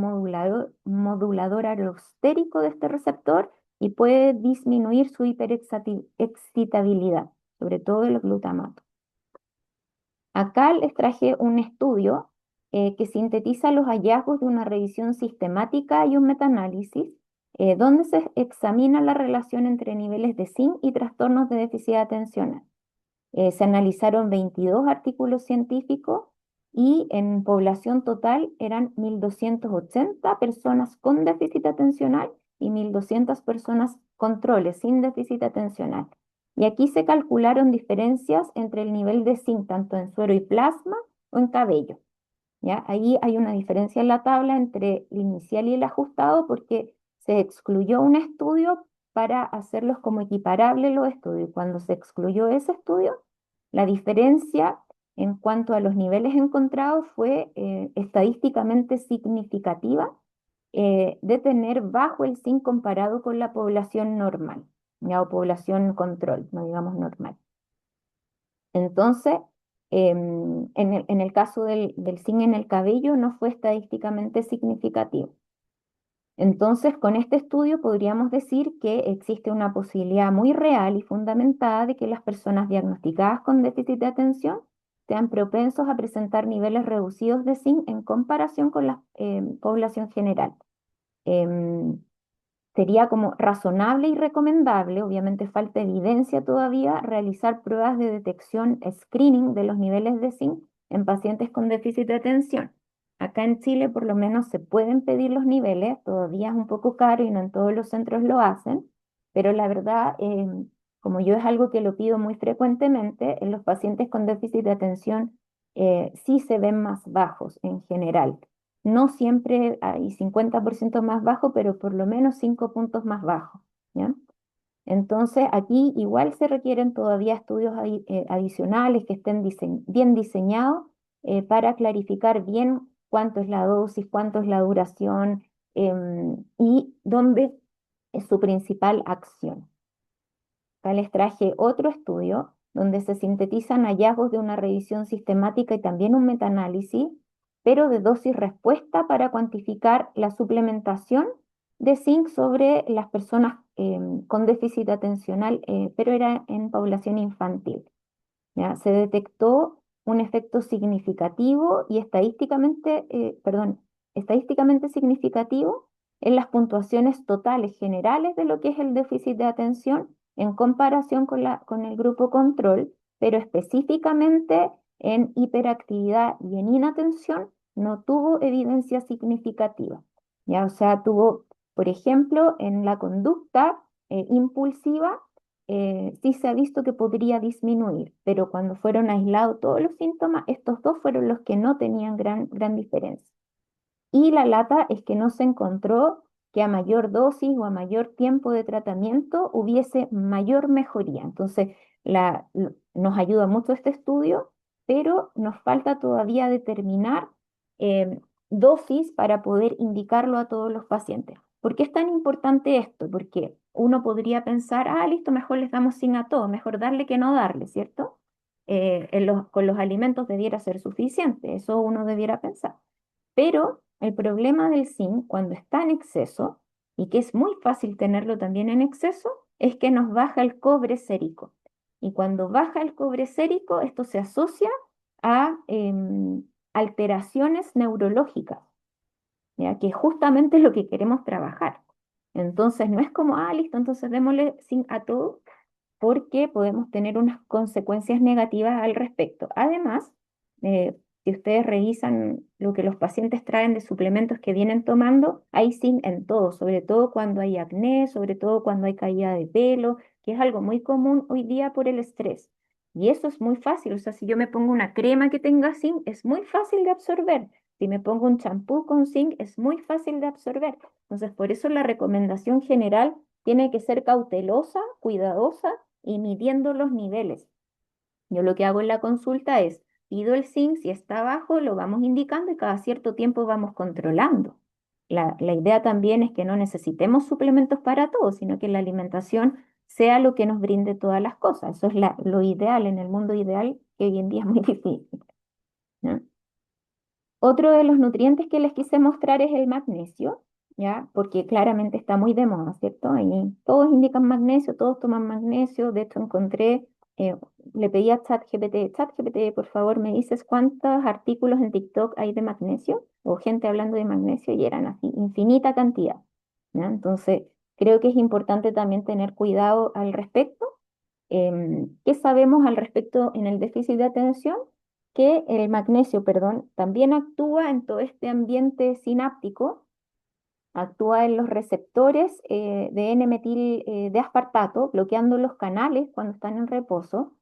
Speaker 2: modulador alostérico de este receptor y puede disminuir su hiperexcitabilidad, sobre todo el glutamato. Acá les traje un estudio que sintetiza los hallazgos de una revisión sistemática y un metaanálisis, donde se examina la relación entre niveles de zinc y trastornos de déficit atencional. Se analizaron 22 artículos científicos y en población total eran 1.280 personas con déficit atencional y 1.200 personas controles sin déficit atencional. Y aquí se calcularon diferencias entre el nivel de zinc tanto en suero y plasma o en cabello. ¿Ya? Ahí hay una diferencia en la tabla entre el inicial y el ajustado porque se excluyó un estudio para hacerlos como equiparables los estudios. Cuando se excluyó ese estudio, la diferencia en cuanto a los niveles encontrados fue estadísticamente significativa de tener bajo el zinc comparado con la población normal, ¿ya? O población control, no digamos normal. Entonces, en el caso del zinc en el cabello no fue estadísticamente significativo. Entonces, con este estudio podríamos decir que existe una posibilidad muy real y fundamentada de que las personas diagnosticadas con déficit de atención sean propensos a presentar niveles reducidos de zinc en comparación con la población general. Em, Sería como razonable y recomendable, obviamente falta evidencia todavía, realizar pruebas de detección, screening de los niveles de zinc en pacientes con déficit de atención. Acá en Chile por lo menos se pueden pedir los niveles, todavía es un poco caro y no en todos los centros lo hacen, pero la verdad, como yo es algo que lo pido muy frecuentemente, en los pacientes con déficit de atención sí se ven más bajos en general. No siempre hay 50% más bajo, pero por lo menos 5 puntos más bajo, ¿ya? Entonces, aquí igual se requieren todavía estudios adicionales que estén bien diseñados para clarificar bien cuánto es la dosis, cuánto es la duración y dónde es su principal acción. Acá les traje otro estudio donde se sintetizan hallazgos de una revisión sistemática y también un metaanálisis, pero de dosis-respuesta para cuantificar la suplementación de zinc sobre las personas con déficit atencional, pero era en población infantil. ¿Ya? Se detectó un efecto significativo y estadísticamente significativo en las puntuaciones totales generales de lo que es el déficit de atención en comparación con el grupo control, pero específicamente en hiperactividad y en inatención no tuvo evidencia significativa. ¿Ya? O sea, tuvo, por ejemplo, en la conducta impulsiva, sí se ha visto que podría disminuir, pero cuando fueron aislados todos los síntomas, estos dos fueron los que no tenían gran diferencia. Y la lata es que no se encontró que a mayor dosis o a mayor tiempo de tratamiento hubiese mayor mejoría. Entonces, nos ayuda mucho este estudio, pero nos falta todavía determinar eh, dosis para poder indicarlo a todos los pacientes. ¿Por qué es tan importante esto? Porque uno podría pensar, ah, listo, mejor les damos zinc a todos, mejor darle que no darle, ¿cierto? Con los alimentos debiera ser suficiente, eso uno debiera pensar. Pero el problema del zinc cuando está en exceso, y que es muy fácil tenerlo también en exceso, es que nos baja el cobre sérico. Y cuando baja el cobre sérico, esto se asocia a alteraciones neurológicas, ¿ya? Que es justamente lo que queremos trabajar. Entonces, no es como, ah, listo, entonces démosle zinc a todo, porque podemos tener unas consecuencias negativas al respecto. Además, si ustedes revisan lo que los pacientes traen de suplementos que vienen tomando, hay zinc en todo, sobre todo cuando hay acné, sobre todo cuando hay caída de pelo, que es algo muy común hoy día por el estrés. Y eso es muy fácil, o sea, si yo me pongo una crema que tenga zinc, es muy fácil de absorber. Si me pongo un champú con zinc, es muy fácil de absorber. Entonces, por eso la recomendación general tiene que ser cautelosa, cuidadosa y midiendo los niveles. Yo lo que hago en la consulta es, pido el zinc, si está bajo, lo vamos indicando y cada cierto tiempo vamos controlando. La idea también es que no necesitemos suplementos para todo, sino que la alimentación sea lo que nos brinde todas las cosas. Eso es lo ideal en el mundo ideal, que hoy en día es muy difícil, ¿no? Otro de los nutrientes que les quise mostrar es el magnesio, ¿ya? Porque claramente está muy de moda, ¿cierto? Ahí todos indican magnesio, todos toman magnesio. De hecho, eh, le pedí a ChatGPT, ChatGPT, por favor, ¿me dices cuántos artículos en TikTok hay de magnesio? O gente hablando de magnesio y eran así, infinita cantidad, ¿ya? Entonces, creo que es importante también tener cuidado al respecto. ¿Qué sabemos al respecto en el déficit de atención? Que el magnesio, perdón, también actúa en todo este ambiente sináptico, actúa en los receptores de N-metil de aspartato, bloqueando los canales cuando están en reposo,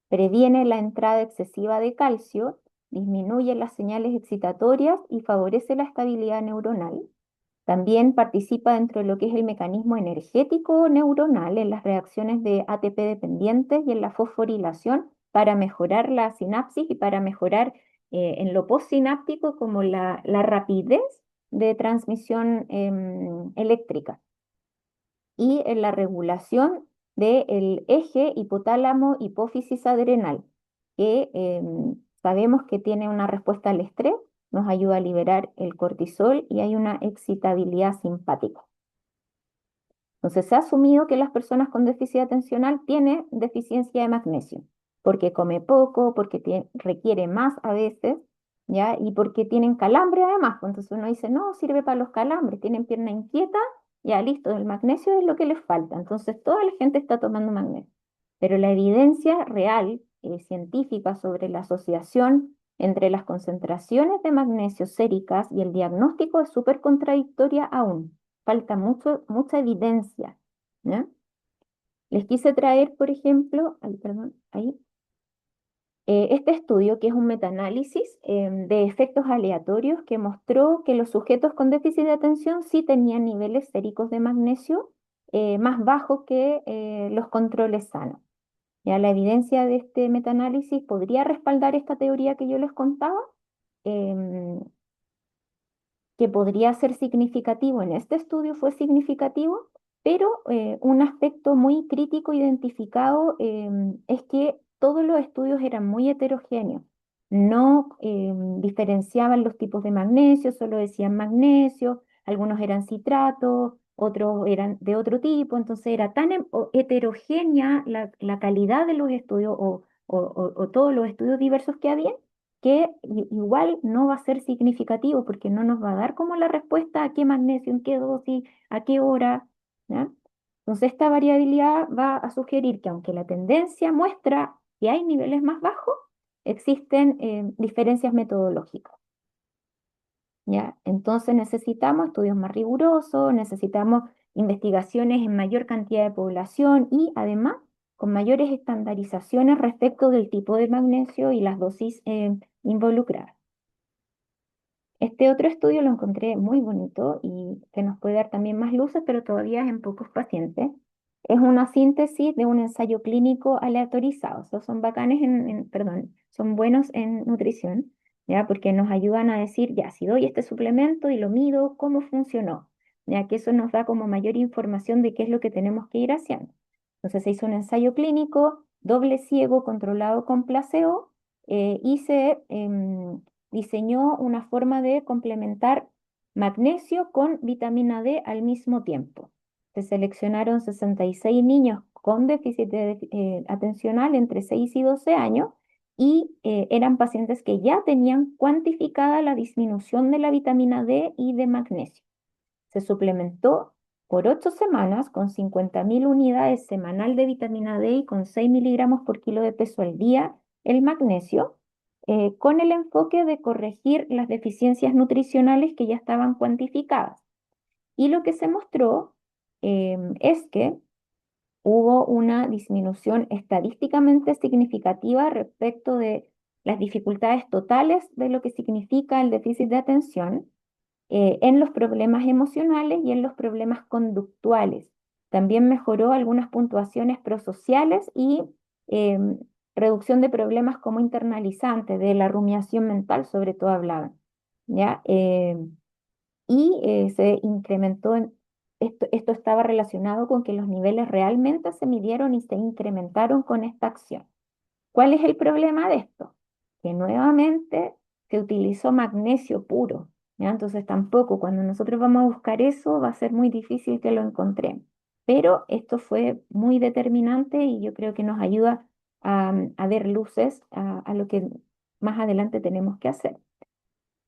Speaker 2: previene la entrada excesiva de calcio, disminuye las señales excitatorias y favorece la estabilidad neuronal. También participa dentro de lo que es el mecanismo energético neuronal en las reacciones de ATP dependientes y en la fosforilación para mejorar la sinapsis y para mejorar en lo postsináptico como la rapidez de transmisión eléctrica y en la regulación del eje hipotálamo hipófisis adrenal, que sabemos que tiene una respuesta al estrés, nos ayuda a liberar el cortisol y hay una excitabilidad simpática. Entonces se ha asumido que las personas con déficit atencional tienen deficiencia de magnesio, porque come poco, porque requiere más a veces, ¿ya? Y porque tienen calambre además, pues. Entonces uno dice, no, sirve para los calambres, tienen pierna inquieta, ya listo, el magnesio es lo que les falta. Entonces toda la gente está tomando magnesio. Pero la evidencia real, científica sobre la asociación entre las concentraciones de magnesio séricas y el diagnóstico es súper contradictoria aún. Falta mucha evidencia, ¿ya? Les quise traer, por ejemplo, ay, perdón, ahí, este estudio que es un metaanálisis de efectos aleatorios que mostró que los sujetos con déficit de atención sí tenían niveles séricos de magnesio más bajos que los controles sanos. Ya la evidencia de este metaanálisis podría respaldar esta teoría que yo les contaba. Em, que podría ser significativo, en este estudio fue significativo, pero un aspecto muy crítico identificado es que todos los estudios eran muy heterogéneos. No diferenciaban los tipos de magnesio, solo decían magnesio, algunos eran citratos, otros eran de otro tipo, entonces era tan heterogénea la calidad de los estudios o todos los estudios diversos que había que igual no va a ser significativo porque no nos va a dar como la respuesta a qué magnesio, en qué dosis, a qué hora, ¿ya? Entonces esta variabilidad va a sugerir que aunque la tendencia muestra que hay niveles más bajos, existen diferencias metodológicas, ¿ya? Entonces necesitamos estudios más rigurosos, necesitamos investigaciones en mayor cantidad de población y además con mayores estandarizaciones respecto del tipo de magnesio y las dosis involucradas. Este otro estudio lo encontré muy bonito y que nos puede dar también más luces, pero todavía es en pocos pacientes. Es una síntesis de un ensayo clínico aleatorizado. Estos son bacanes perdón, son buenos en nutrición, ¿ya? Porque nos ayudan a decir, ya, si doy este suplemento y lo mido, ¿cómo funcionó? Ya que eso nos da como mayor información de qué es lo que tenemos que ir haciendo. Entonces se hizo un ensayo clínico, doble ciego, controlado con placebo, y diseñó una forma de complementar magnesio con vitamina D al mismo tiempo. Se seleccionaron 66 niños con déficit atencional entre 6 y 12 años y eran pacientes que ya tenían cuantificada la disminución de la vitamina D y de magnesio. Se suplementó por 8 semanas con 50.000 unidades semanal de vitamina D y con 6 miligramos por kilo de peso al día el magnesio, con el enfoque de corregir las deficiencias nutricionales que ya estaban cuantificadas. Y lo que se mostró es que hubo una disminución estadísticamente significativa respecto de las dificultades totales de lo que significa el déficit de atención en los problemas emocionales y en los problemas conductuales. También mejoró algunas puntuaciones prosociales y em, reducción de problemas como internalizantes, de la rumiación mental, sobre todo hablaban, ¿ya? Se incrementó, esto estaba relacionado con que los niveles realmente se midieron y se incrementaron con esta acción. ¿Cuál es el problema de esto? Que nuevamente se utilizó magnesio puro, ¿ya? Entonces tampoco cuando nosotros vamos a buscar eso va a ser muy difícil que lo encontremos. Pero esto fue muy determinante y yo creo que nos ayuda a ver luces a lo que más adelante tenemos que hacer.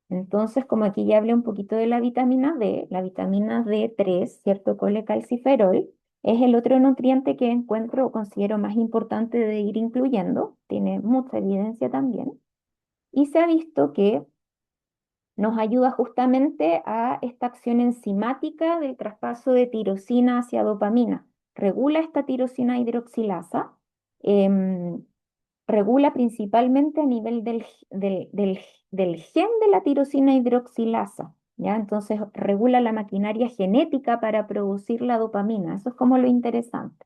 Speaker 2: Entonces, como aquí ya hablé un poquito de la vitamina D3, ¿cierto? Colecalciferol, es el otro nutriente que encuentro o considero más importante de ir incluyendo, tiene mucha evidencia también, y se ha visto que nos ayuda justamente a esta acción enzimática del traspaso de tirosina hacia dopamina. Regula esta tirosina hidroxilasa, em, regula principalmente a nivel del gen de la tirosina hidroxilasa, ¿ya? Entonces regula la maquinaria genética para producir la dopamina, eso es como lo interesante.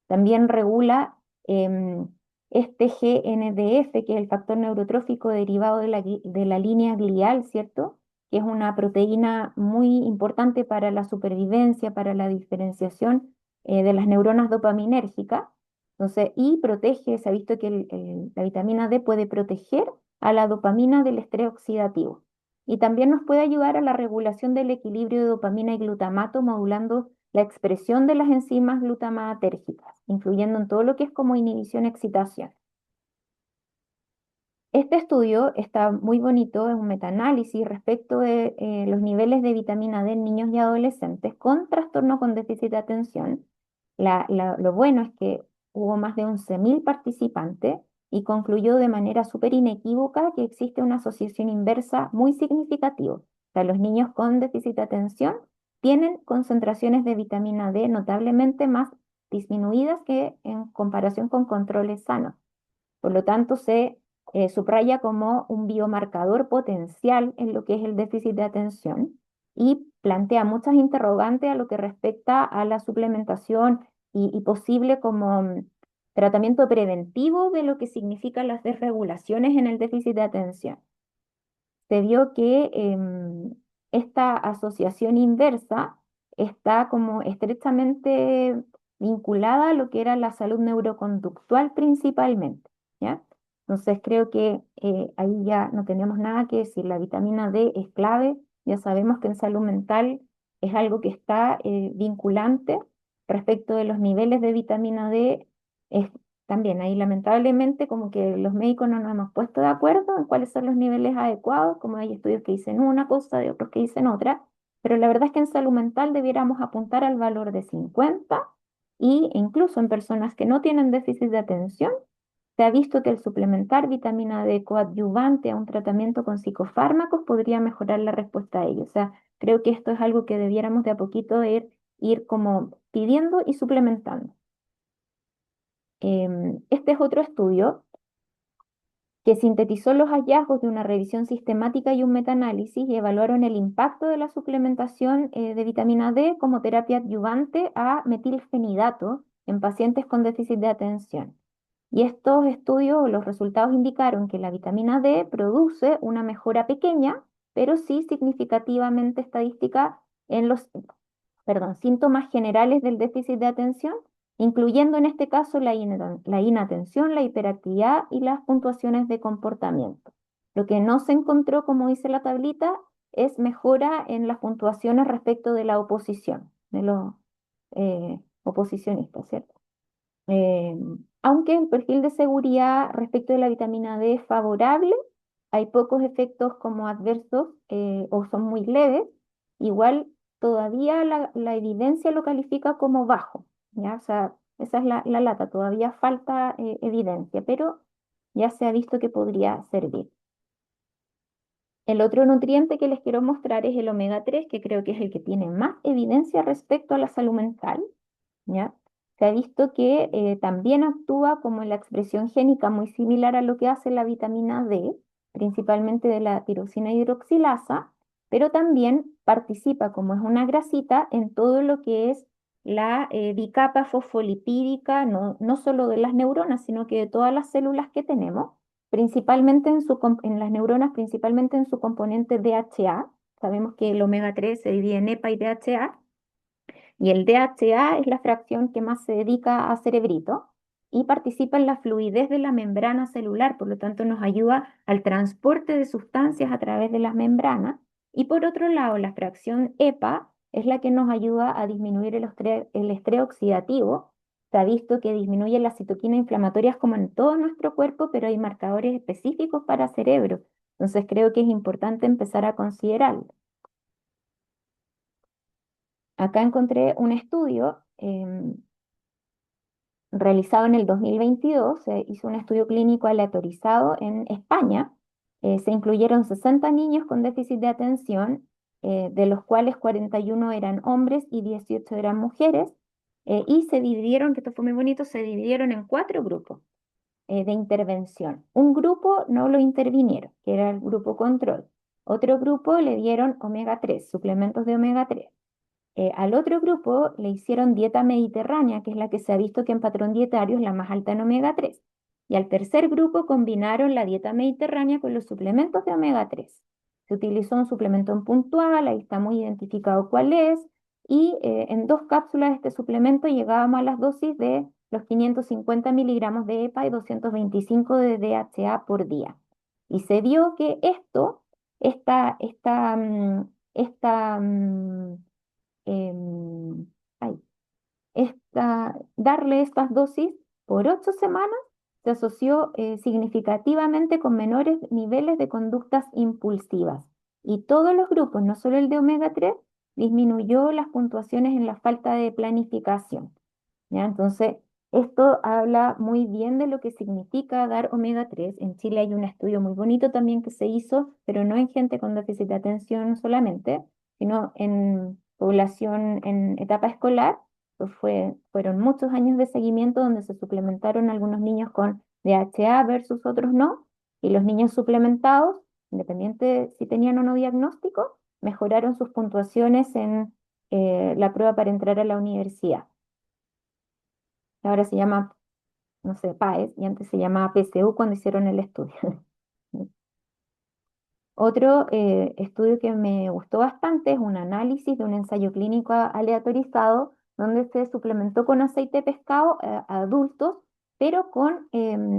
Speaker 2: También regula em, este GNDF, que es el factor neurotrófico derivado de la línea glial, ¿cierto? Que es una proteína muy importante para la supervivencia, para la diferenciación de las neuronas dopaminérgicas. Entonces, y protege, se ha visto que la vitamina D puede proteger a la dopamina del estrés oxidativo. Y también nos puede ayudar a la regulación del equilibrio de dopamina y glutamato, modulando la expresión de las enzimas glutamatérgicas, influyendo en todo lo que es como inhibición-excitación. Este estudio está muy bonito, es un metaanálisis respecto de los niveles de vitamina D en niños y adolescentes con trastorno con déficit de atención. Lo bueno es que hubo más de 11.000 participantes y concluyó de manera súper inequívoca que existe una asociación inversa muy significativa. O sea, los niños con déficit de atención tienen concentraciones de vitamina D notablemente más disminuidas que en comparación con controles sanos. Por lo tanto, se subraya como un biomarcador potencial en lo que es el déficit de atención y plantea muchas interrogantes a lo que respecta a la suplementación y posible como tratamiento preventivo de lo que significan las desregulaciones en el déficit de atención. Se vio que esta asociación inversa está como estrechamente vinculada a lo que era la salud neuroconductual principalmente, ¿ya? Entonces creo que ahí ya no tenemos nada que decir. La vitamina D es clave, ya sabemos que en salud mental es algo que está vinculante respecto de los niveles de vitamina D. Es también ahí lamentablemente como que los médicos no nos hemos puesto de acuerdo en cuáles son los niveles adecuados, como hay estudios que dicen una cosa, de otros que dicen otra, pero la verdad es que en salud mental debiéramos apuntar al valor de 50 y incluso en personas que no tienen déficit de atención, se ha visto que el suplementar vitamina D coadyuvante a un tratamiento con psicofármacos podría mejorar la respuesta a ello. O sea, creo que esto es algo que debiéramos de a poquito ir como pidiendo y suplementando. Este es otro estudio que sintetizó los hallazgos de una revisión sistemática y un metaanálisis y evaluaron el impacto de la suplementación de vitamina D como terapia adyuvante a metilfenidato en pacientes con déficit de atención. Y estos estudios, los resultados indicaron que la vitamina D produce una mejora pequeña, pero sí significativamente estadística en los, síntomas generales del déficit de atención, incluyendo en este caso la inatención, la hiperactividad y las puntuaciones de comportamiento. Lo que no se encontró, como dice la tablita, es mejora en las puntuaciones respecto de la oposición, de los oposicionistas, ¿cierto? Eh, Aunque el perfil de seguridad respecto de la vitamina D es favorable, hay pocos efectos como adversos o son muy leves, igual todavía la evidencia lo califica como bajo, ¿ya? O sea, esa es la lata, todavía falta evidencia, pero ya se ha visto que podría servir. El otro nutriente que les quiero mostrar es el omega 3, que creo que es el que tiene más evidencia respecto a la salud mental. ¿Ya? Se ha visto que también actúa como la expresión génica muy similar a lo que hace la vitamina D, principalmente de la tiroxina hidroxilasa, pero también participa, como es una grasita, en todo lo que es la bicapa fosfolipídica, no solo de las neuronas, sino que de todas las células que tenemos, principalmente en las neuronas, principalmente en su componente DHA. Sabemos que el omega 3 se divide en EPA y DHA, y el DHA es la fracción que más se dedica a cerebrito y participa en la fluidez de la membrana celular, por lo tanto nos ayuda al transporte de sustancias a través de las membranas. Y por otro lado, la fracción EPA es la que nos ayuda a disminuir el estrés oxidativo. Se ha visto que disminuye las citoquinas inflamatorias como en todo nuestro cuerpo, pero hay marcadores específicos para cerebro. Entonces creo que es importante empezar a considerarlo. Acá encontré un estudio realizado en el 2022. Se hizo un estudio clínico aleatorizado en España. Se incluyeron 60 niños con déficit de atención, de los cuales 41 eran hombres y 18 eran mujeres, y se dividieron, que esto fue muy bonito, se dividieron en 4 grupos de intervención. Un grupo no lo intervinieron, que era el grupo control. Otro grupo le dieron omega 3, suplementos de omega 3. Al otro grupo le hicieron dieta mediterránea, que es la que se ha visto que en patrón dietario es la más alta en omega 3. Y al tercer grupo combinaron la dieta mediterránea con los suplementos de omega 3. Se utilizó un suplemento en puntual, ahí está muy identificado cuál es, y en 2 cápsulas de este suplemento llegábamos a las dosis de los 550 miligramos de EPA y 225 de DHA por día. Y se vio que esta, esta, mm, esta, mm, em, ay, darle estas dosis por 8 semanas se asoció significativamente con menores niveles de conductas impulsivas. Y todos los grupos, no solo el de omega 3, disminuyó las puntuaciones en la falta de planificación. ¿Ya? Entonces, esto habla muy bien de lo que significa dar omega 3. En Chile hay un estudio muy bonito también que se hizo, pero no en gente con déficit de atención solamente, sino en población en etapa escolar. Pues fueron muchos años de seguimiento donde se suplementaron algunos niños con DHA versus otros no, y los niños suplementados, independiente si tenían o no diagnóstico, mejoraron sus puntuaciones en la prueba para entrar a la universidad. Ahora se llama, no sé, PAES, y antes se llamaba PSU cuando hicieron el estudio. Otro estudio que me gustó bastante es un análisis de un ensayo clínico aleatorizado donde se suplementó con aceite de pescado a adultos, pero con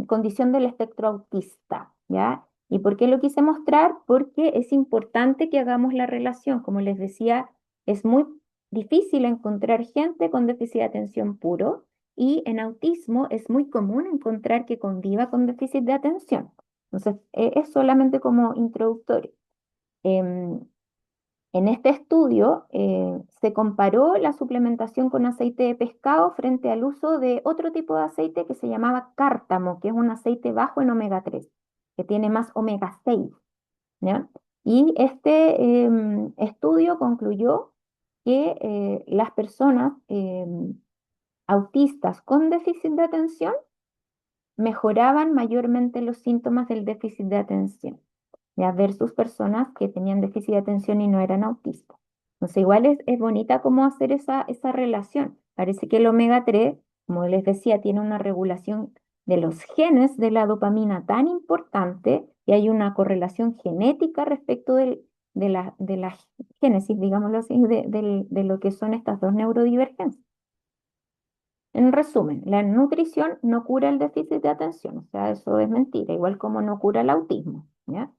Speaker 2: condición del espectro autista, ¿ya? ¿Y por qué lo quise mostrar? Porque es importante que hagamos la relación. Como les decía, es muy difícil encontrar gente con déficit de atención puro, y en autismo es muy común encontrar que conviva con déficit de atención. Entonces, es solamente como introductorio. Em, en este estudio se comparó la suplementación con aceite de pescado frente al uso de otro tipo de aceite que se llamaba cártamo, que es un aceite bajo en omega 3, que tiene más omega 6, ¿ya? Y este estudio concluyó que las personas autistas con déficit de atención mejoraban mayormente los síntomas del déficit de atención, ya versus personas que tenían déficit de atención y no eran autistas. Entonces, igual es bonita cómo hacer esa relación. Parece que el omega 3, como les decía, tiene una regulación de los genes de la dopamina tan importante y hay una correlación genética respecto de la génesis, digámoslo así, de lo que son estas dos neurodivergencias. En resumen, la nutrición no cura el déficit de atención, o sea, eso es mentira, igual como no cura el autismo, ¿ya?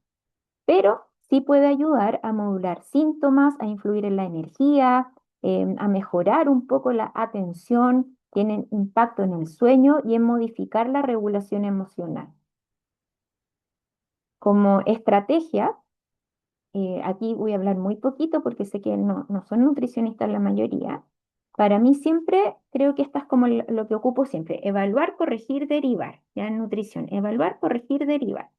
Speaker 2: Pero sí puede ayudar a modular síntomas, a influir en la energía, a mejorar un poco la atención, tienen impacto en el sueño y en modificar la regulación emocional. Como estrategia, aquí voy a hablar muy poquito porque sé que no son nutricionistas la mayoría. Para mí siempre creo que esta es como lo que ocupo siempre, evaluar, corregir, derivar, ya en nutrición, evaluar, corregir, derivar.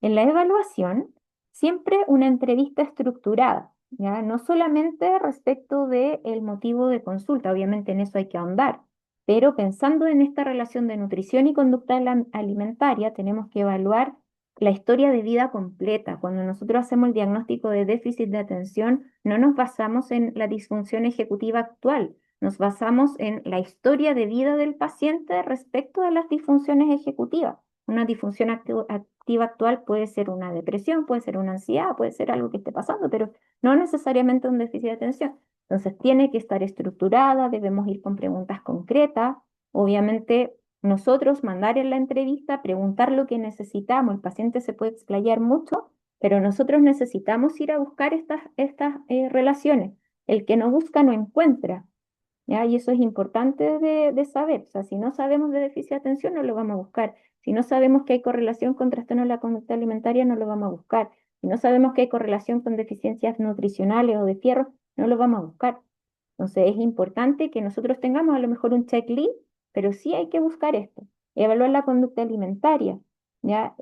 Speaker 2: En la evaluación, siempre una entrevista estructurada, ¿ya? No solamente respecto del motivo de consulta, obviamente en eso hay que ahondar, pero pensando en esta relación de nutrición y conducta alimentaria, tenemos que evaluar la historia de vida completa. Cuando nosotros hacemos el diagnóstico de déficit de atención, no nos basamos en la disfunción ejecutiva actual, nos basamos en la historia de vida del paciente respecto de las disfunciones ejecutivas. Una disfunción activa actual puede ser una depresión, puede ser una ansiedad, puede ser algo que esté pasando, pero no necesariamente un déficit de atención. Entonces tiene que estar estructurada, debemos ir con preguntas concretas. Obviamente nosotros mandar en la entrevista, preguntar lo que necesitamos, el paciente se puede explayar mucho, pero nosotros necesitamos ir a buscar estas relaciones. El que no busca no encuentra. ¿Ya? Y eso es importante de saber. O sea, si no sabemos de déficit de atención, no lo vamos a buscar. Si no sabemos que hay correlación con trastorno de la conducta alimentaria, no lo vamos a buscar. Si no sabemos que hay correlación con deficiencias nutricionales o de fierro, no lo vamos a buscar. Entonces es importante que nosotros tengamos a lo mejor un checklist, pero sí hay que buscar esto. Evaluar la conducta alimentaria, ¿ya?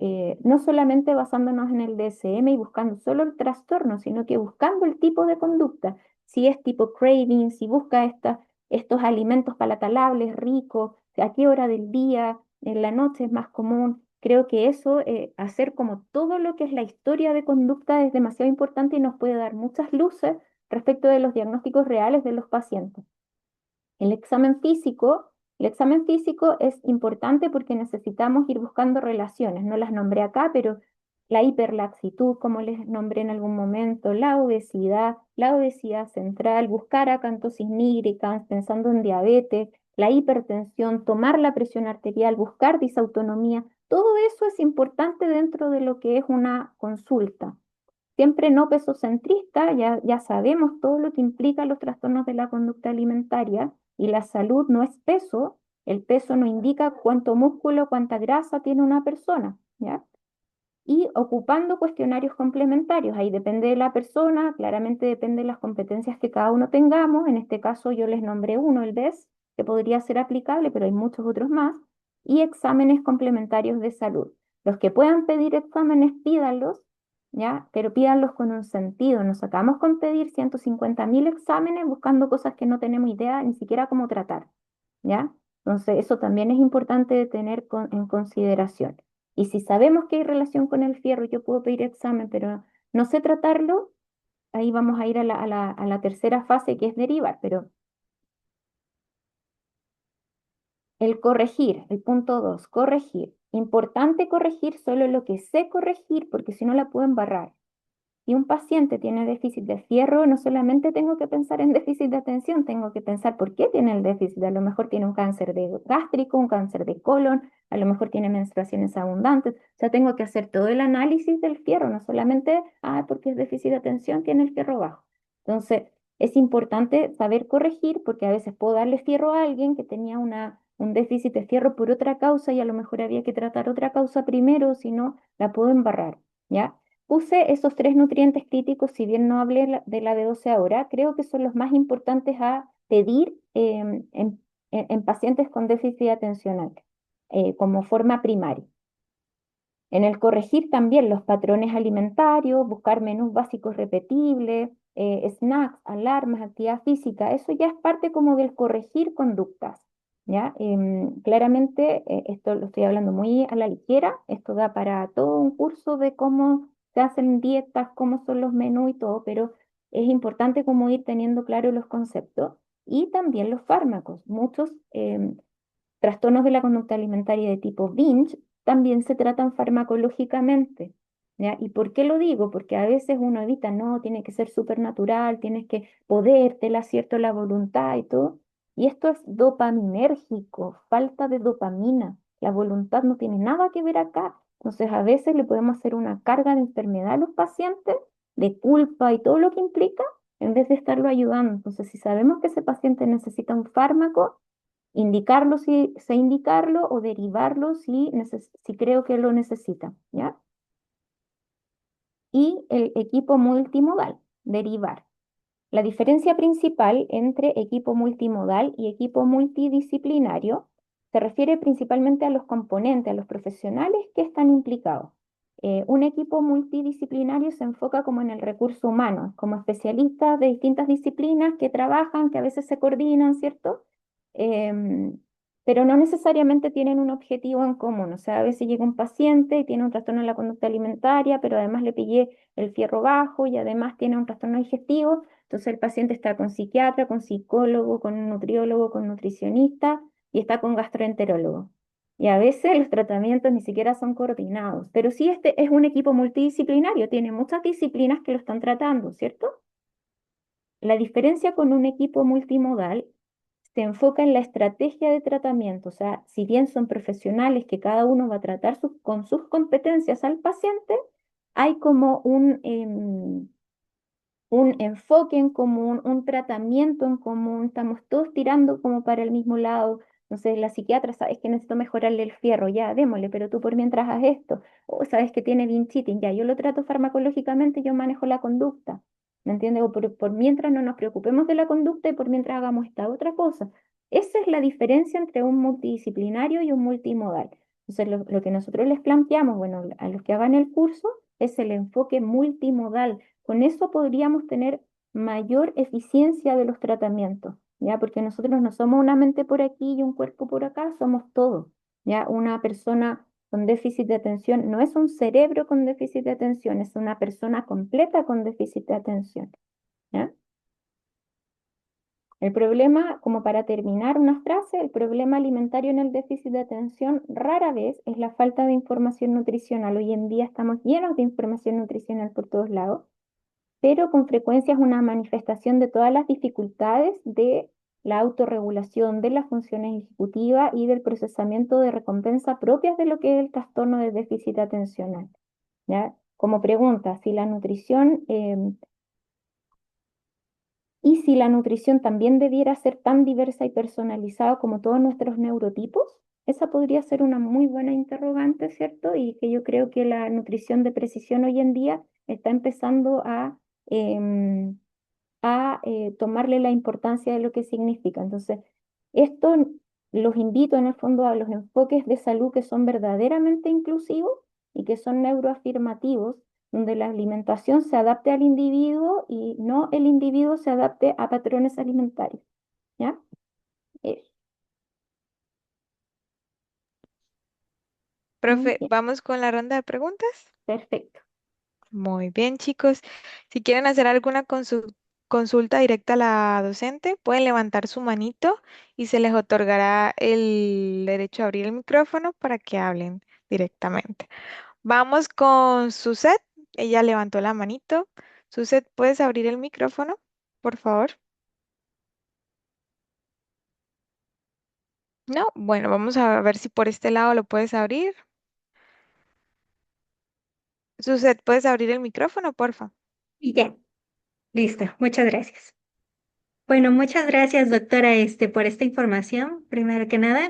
Speaker 2: No solamente basándonos en el DSM y buscando solo el trastorno, sino que buscando el tipo de conducta. Si es tipo craving, si busca estos alimentos palatalables, ricos, a qué hora del día, en la noche es más común. Creo que eso, hacer como todo lo que es la historia de conducta es demasiado importante y nos puede dar muchas luces respecto de los diagnósticos reales de los pacientes. El examen físico, el examen físico es importante porque necesitamos ir buscando relaciones. No las nombré acá, pero la hiperlaxitud, como les nombré en algún momento, la obesidad central, buscar acantosis nígricans, pensando en diabetes, la hipertensión, tomar la presión arterial, buscar disautonomía. Todo eso es importante dentro de lo que es una consulta. Siempre no pesocentrista, ya sabemos todo lo que implica los trastornos de la conducta alimentaria y la salud no es peso, el peso no indica cuánto músculo, cuánta grasa tiene una persona, ¿ya? Y ocupando cuestionarios complementarios, ahí depende de la persona, claramente depende de las competencias que cada uno tengamos, en este caso yo les nombré uno, el BES, que podría ser aplicable, pero hay muchos otros más, y exámenes complementarios de salud. Los que puedan pedir exámenes, pídanlos, ¿ya? Pero pídanlos con un sentido, nos sacamos con pedir 150.000 exámenes buscando cosas que no tenemos idea ni siquiera cómo tratar, ¿ya? Entonces, eso también es importante de tener en consideración. Y si sabemos que hay relación con el fierro, yo puedo pedir examen, pero no sé tratarlo, ahí vamos a ir a la tercera fase que es derivar. Pero el corregir, el punto 2, corregir. Importante corregir solo lo que sé corregir, porque si no la puedo embarrar. Si un paciente tiene déficit de fierro, no solamente tengo que pensar en déficit de atención, tengo que pensar por qué tiene el déficit. A lo mejor tiene un cáncer de gástrico, un cáncer de colon, a lo mejor tiene menstruaciones abundantes. O sea, tengo que hacer todo el análisis del fierro, no solamente, porque es déficit de atención, tiene el fierro bajo. Entonces, es importante saber corregir porque a veces puedo darle fierro a alguien que tenía un déficit de fierro por otra causa y a lo mejor había que tratar otra causa primero, si no, la puedo embarrar, ¿ya? Puse esos tres nutrientes críticos, si bien no hablé de la B12 ahora, creo que son los más importantes a pedir en pacientes con déficit atencional, como forma primaria. En el corregir también los patrones alimentarios, buscar menús básicos repetibles, snacks, alarmas, actividad física, eso ya es parte como del corregir conductas. ¿ya? Claramente, esto lo estoy hablando muy a la ligera, esto da para todo un curso de cómo se hacen dietas, cómo son los menús y todo, pero es importante como ir teniendo claro los conceptos y también los fármacos. Muchos trastornos de la conducta alimentaria de tipo binge también se tratan farmacológicamente. ¿Ya? ¿Y por qué lo digo? Porque a veces uno evita, no, tiene que ser súper natural, tienes que podértela, ¿cierto? La voluntad y todo. Y esto es dopaminérgico, falta de dopamina. La voluntad no tiene nada que ver acá. Entonces, a veces le podemos hacer una carga de enfermedad a los pacientes, de culpa y todo lo que implica, en vez de estarlo ayudando. Entonces, si sabemos que ese paciente necesita un fármaco, indicarlo si sé indicarlo o derivarlo si creo que lo necesita, ¿ya? Y el equipo multimodal, derivar. La diferencia principal entre equipo multimodal y equipo multidisciplinario se refiere principalmente a los componentes, a los profesionales que están implicados. Un equipo multidisciplinario se enfoca como en el recurso humano, como especialistas de distintas disciplinas que trabajan, que a veces se coordinan, ¿cierto? Em, pero no necesariamente tienen un objetivo en común. O sea, a veces llega un paciente y tiene un trastorno en la conducta alimentaria, pero además le pillé el fierro bajo y además tiene un trastorno digestivo. Entonces el paciente está con psiquiatra, con psicólogo, con nutriólogo, con nutricionista y está con gastroenterólogo. Y a veces los tratamientos ni siquiera son coordinados, pero sí este es un equipo multidisciplinario, tiene muchas disciplinas que lo están tratando, ¿cierto? La diferencia con un equipo multimodal se enfoca en la estrategia de tratamiento, o sea, si bien son profesionales que cada uno va a tratar con sus competencias al paciente, hay como un enfoque en común, un tratamiento en común, estamos todos tirando como para el mismo lado. Entonces, la psiquiatra, sabes que necesito mejorarle el fierro, ya, démosle, pero tú por mientras haz esto. O sabes que tiene binge ya, yo lo trato farmacológicamente, yo manejo la conducta. ¿Me entiendes? O por mientras no nos preocupemos de la conducta y por mientras hagamos esta otra cosa. Esa es la diferencia entre un multidisciplinario y un multimodal. Entonces, lo que nosotros les planteamos, bueno, a los que hagan el curso, es el enfoque multimodal. Con eso podríamos tener mayor eficiencia de los tratamientos, ¿ya? Porque nosotros no somos una mente por aquí y un cuerpo por acá, somos todo, ¿ya? Una persona con déficit de atención no es un cerebro con déficit de atención, es una persona completa con déficit de atención, ¿ya? El problema, como para terminar una frase, el problema alimentario en el déficit de atención rara vez es la falta de información nutricional. Hoy en día estamos llenos de información nutricional por todos lados, pero con frecuencia es una manifestación de todas las dificultades de la autorregulación de las funciones ejecutivas y del procesamiento de recompensa propias de lo que es el trastorno de déficit atencional, ¿ya? Como pregunta, si la nutrición y si la nutrición también debiera ser tan diversa y personalizada como todos nuestros neurotipos, esa podría ser una muy buena interrogante, ¿cierto? Y que yo creo que la nutrición de precisión hoy en día está empezando em, a tomarle la importancia de lo que significa. Entonces, esto los invito en el fondo a los enfoques de salud que son verdaderamente inclusivos y que son neuroafirmativos, donde la alimentación se adapte al individuo y no el individuo se adapte a patrones alimentarios. ¿Ya? Eso. Muy
Speaker 1: Profe,
Speaker 2: bien,
Speaker 1: vamos con la ronda de preguntas.
Speaker 2: perfecto.
Speaker 1: Muy bien, chicos. Si quieren hacer alguna consulta directa a la docente, pueden levantar su manito y se les otorgará el derecho a abrir el micrófono para que hablen directamente. Vamos con Suset. Ella levantó la manito. Suset, ¿puedes abrir el micrófono, por favor? No, bueno, vamos a ver si por este lado lo puedes abrir. Suset, ¿puedes abrir el micrófono, porfa?
Speaker 3: Y ya, listo. Muchas gracias. Bueno, muchas gracias, doctora, por esta información. Primero que nada,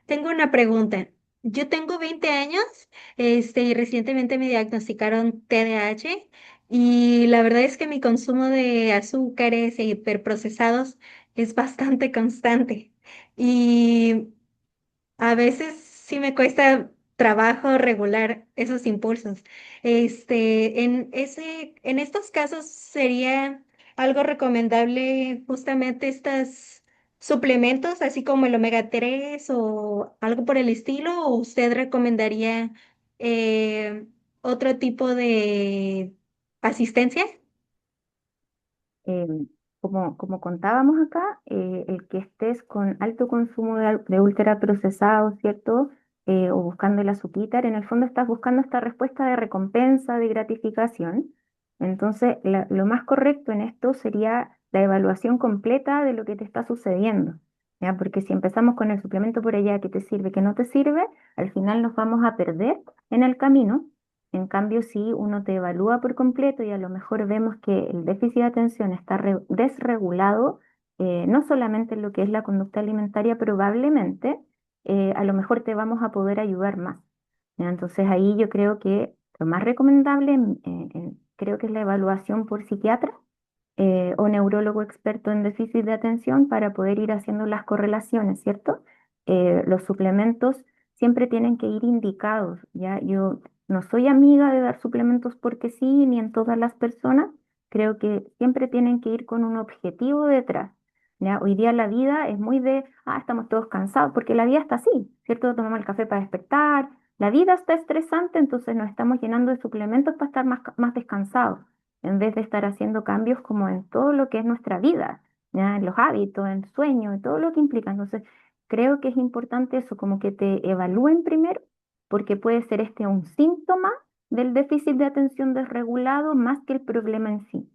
Speaker 3: tengo una pregunta. Yo tengo 20 años, y recientemente me diagnosticaron TDAH y la verdad es que mi consumo de azúcares e hiperprocesados es bastante constante. Y a veces sí me cuesta trabajo regular esos impulsos. En estos casos sería algo recomendable justamente estas suplementos, así como el omega 3 o algo por el estilo, o usted recomendaría eh, otro tipo de asistencia?
Speaker 2: Eh, como contábamos acá, el que estés con alto consumo de ultraprocesados, ¿cierto? O buscando el azúcar, en el fondo estás buscando esta respuesta de recompensa, de gratificación. Entonces, lo más correcto en esto sería la evaluación completa de lo que te está sucediendo, ¿ya? Porque si empezamos con el suplemento por allá que te sirve, que no te sirve, al final nos vamos a perder en el camino. En cambio, si uno te evalúa por completo y a lo mejor vemos que el déficit de atención está desregulado, no solamente en lo que es la conducta alimentaria, probablemente a lo mejor te vamos a poder ayudar más. ¿Ya? Entonces ahí yo creo que lo más recomendable creo que es la evaluación por psiquiatra o neurólogo experto en déficit de atención para poder ir haciendo las correlaciones, ¿cierto? Los suplementos siempre tienen que ir indicados, ¿ya? Yo no soy amiga de dar suplementos porque sí, ni en todas las personas. Creo que siempre tienen que ir con un objetivo detrás, ¿ya? Hoy día la vida es muy de, estamos todos cansados, porque la vida está así, ¿cierto? Tomamos el café para despertar, la vida está estresante, entonces nos estamos llenando de suplementos para estar más descansados en vez de estar haciendo cambios como en todo lo que es nuestra vida, ¿ya? En los hábitos, en sueño, en todo lo que implica. Entonces, creo que es importante eso, como que te evalúen primero, porque puede ser este un síntoma del déficit de atención desregulado más que el problema en sí.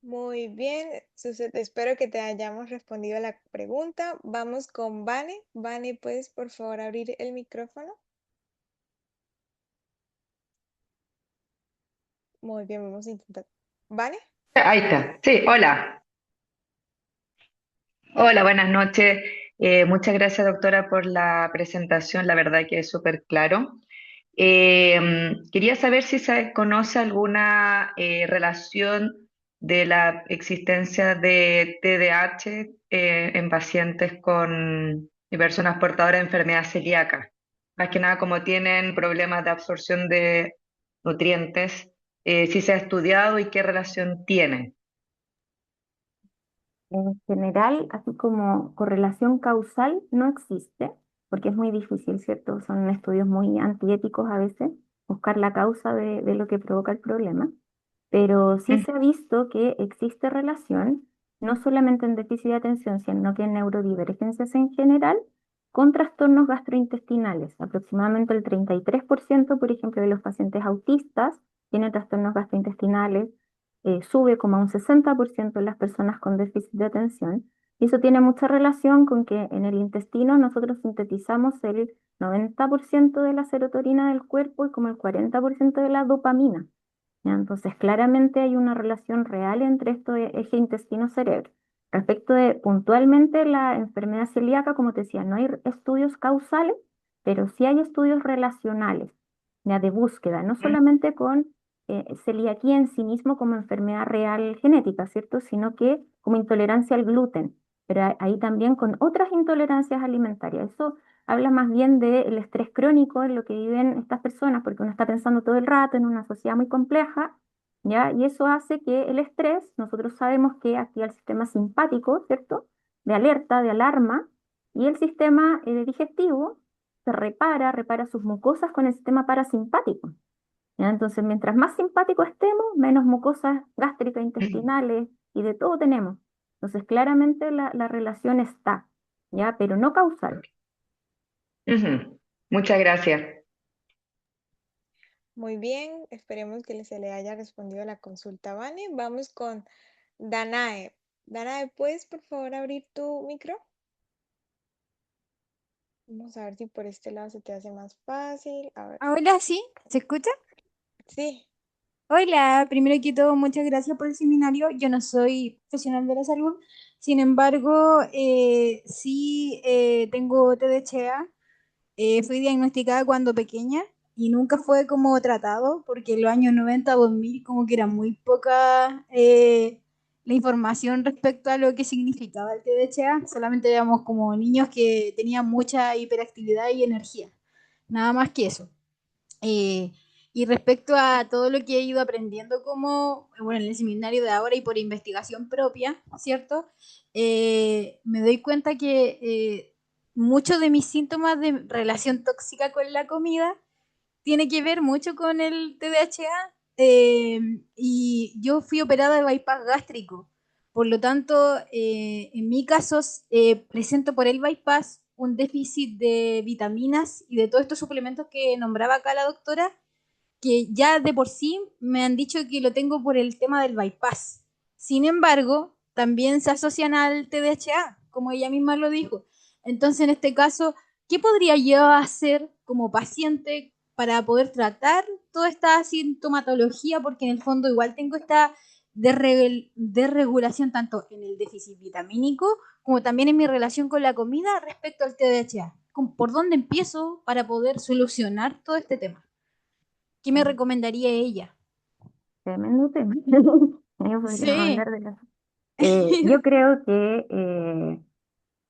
Speaker 1: Muy bien, Suset, espero que te hayamos respondido a la pregunta. Vamos con Vane. Vane, ¿puedes por favor abrir el micrófono? Muy bien, vamos a intentar. ¿Vane?
Speaker 4: Ahí está. Sí, hola. Hola, buenas noches. Muchas gracias, doctora, por la presentación. La verdad que es súper claro. Quería saber si se conoce alguna relación de la existencia de TDAH en pacientes con y personas portadoras de enfermedad celíaca. Más que nada, como tienen problemas de absorción de nutrientes, si se ha estudiado y qué relación tienen.
Speaker 2: En general, así como correlación causal no existe, porque es muy difícil, ¿cierto? Son estudios muy antiéticos a veces, buscar la causa de lo que provoca el problema, pero sí
Speaker 4: Mm,
Speaker 2: se ha visto que existe relación, no solamente en déficit de atención, sino que en neurodivergencias en general, con trastornos gastrointestinales. Aproximadamente el 33%, por ejemplo, de los pacientes autistas tienen trastornos gastrointestinales, sube como a un 60% en las personas con déficit de atención. Y eso tiene mucha relación con que en el intestino nosotros sintetizamos el 90% de la serotonina del cuerpo y como el 40% de la dopamina. ¿Ya? Entonces, claramente hay una relación real entre esto de eje intestino-cerebro. Respecto de puntualmente la enfermedad celíaca, como te decía, no hay estudios causales, pero sí hay estudios relacionales, ya de búsqueda, no
Speaker 4: mm,
Speaker 2: solamente con celiaquía en sí mismo como enfermedad real genética, ¿cierto? Sino que como intolerancia al gluten, pero ahí también con otras intolerancias alimentarias. Eso habla más bien del estrés crónico en lo que viven estas personas, porque uno está pensando todo el rato en una sociedad muy compleja, ¿ya? Y eso hace que el estrés, nosotros sabemos que activa el sistema simpático, ¿cierto? De alerta, de alarma, y el sistema digestivo se repara sus mucosas con el sistema parasimpático. ¿Ya? Entonces, mientras más simpático estemos, menos mucosas gástricas,
Speaker 4: mm,
Speaker 2: intestinales y de todo tenemos. Entonces, claramente la relación está, ¿ya? Pero no causal.
Speaker 4: ujú. Muchas gracias.
Speaker 1: Muy bien, esperemos que se le haya respondido la consulta, Vane. Vamos con Danae. Danae, ¿puedes por favor abrir tu micro? Vamos a ver si por este lado se te hace más fácil. A ver.
Speaker 5: Ahora sí, ¿se escucha?
Speaker 1: Sí.
Speaker 5: Hola, primero que todo, muchas gracias por el seminario. Yo no soy profesional de la salud, sin embargo, sí tengo TDAH. Fui diagnosticada cuando pequeña y nunca fue como tratado, porque en los años 90 2000 como que era muy poca la información respecto a lo que significaba el TDAH. Solamente veíamos como niños que tenían mucha hiperactividad y energía, nada más que eso. Eh, Y respecto a todo lo que he ido aprendiendo como, bueno, en el seminario de ahora y por investigación propia, ¿cierto? Me doy cuenta que muchos de mis síntomas de relación tóxica con la comida tiene que ver mucho con el TDAH, y yo fui operada de bypass gástrico. Por lo tanto, en mi caso, presento por el bypass un déficit de vitaminas y de todos estos suplementos que nombraba acá la doctora, que ya de por sí me han dicho que lo tengo por el tema del bypass. Sin embargo, también se asocian al TDAH, como ella misma lo dijo. Entonces, en este caso, ¿qué podría yo hacer como paciente para poder tratar toda esta sintomatología? Porque en el fondo igual tengo esta desregulación tanto en el déficit vitamínico como también en mi relación con la comida respecto al TDAH. ¿Por dónde empiezo para poder solucionar todo este tema? ¿Qué me recomendaría ella?
Speaker 2: Tremendo tema. Ahí podríamos
Speaker 5: Sí.
Speaker 2: hablar de los... yo creo que,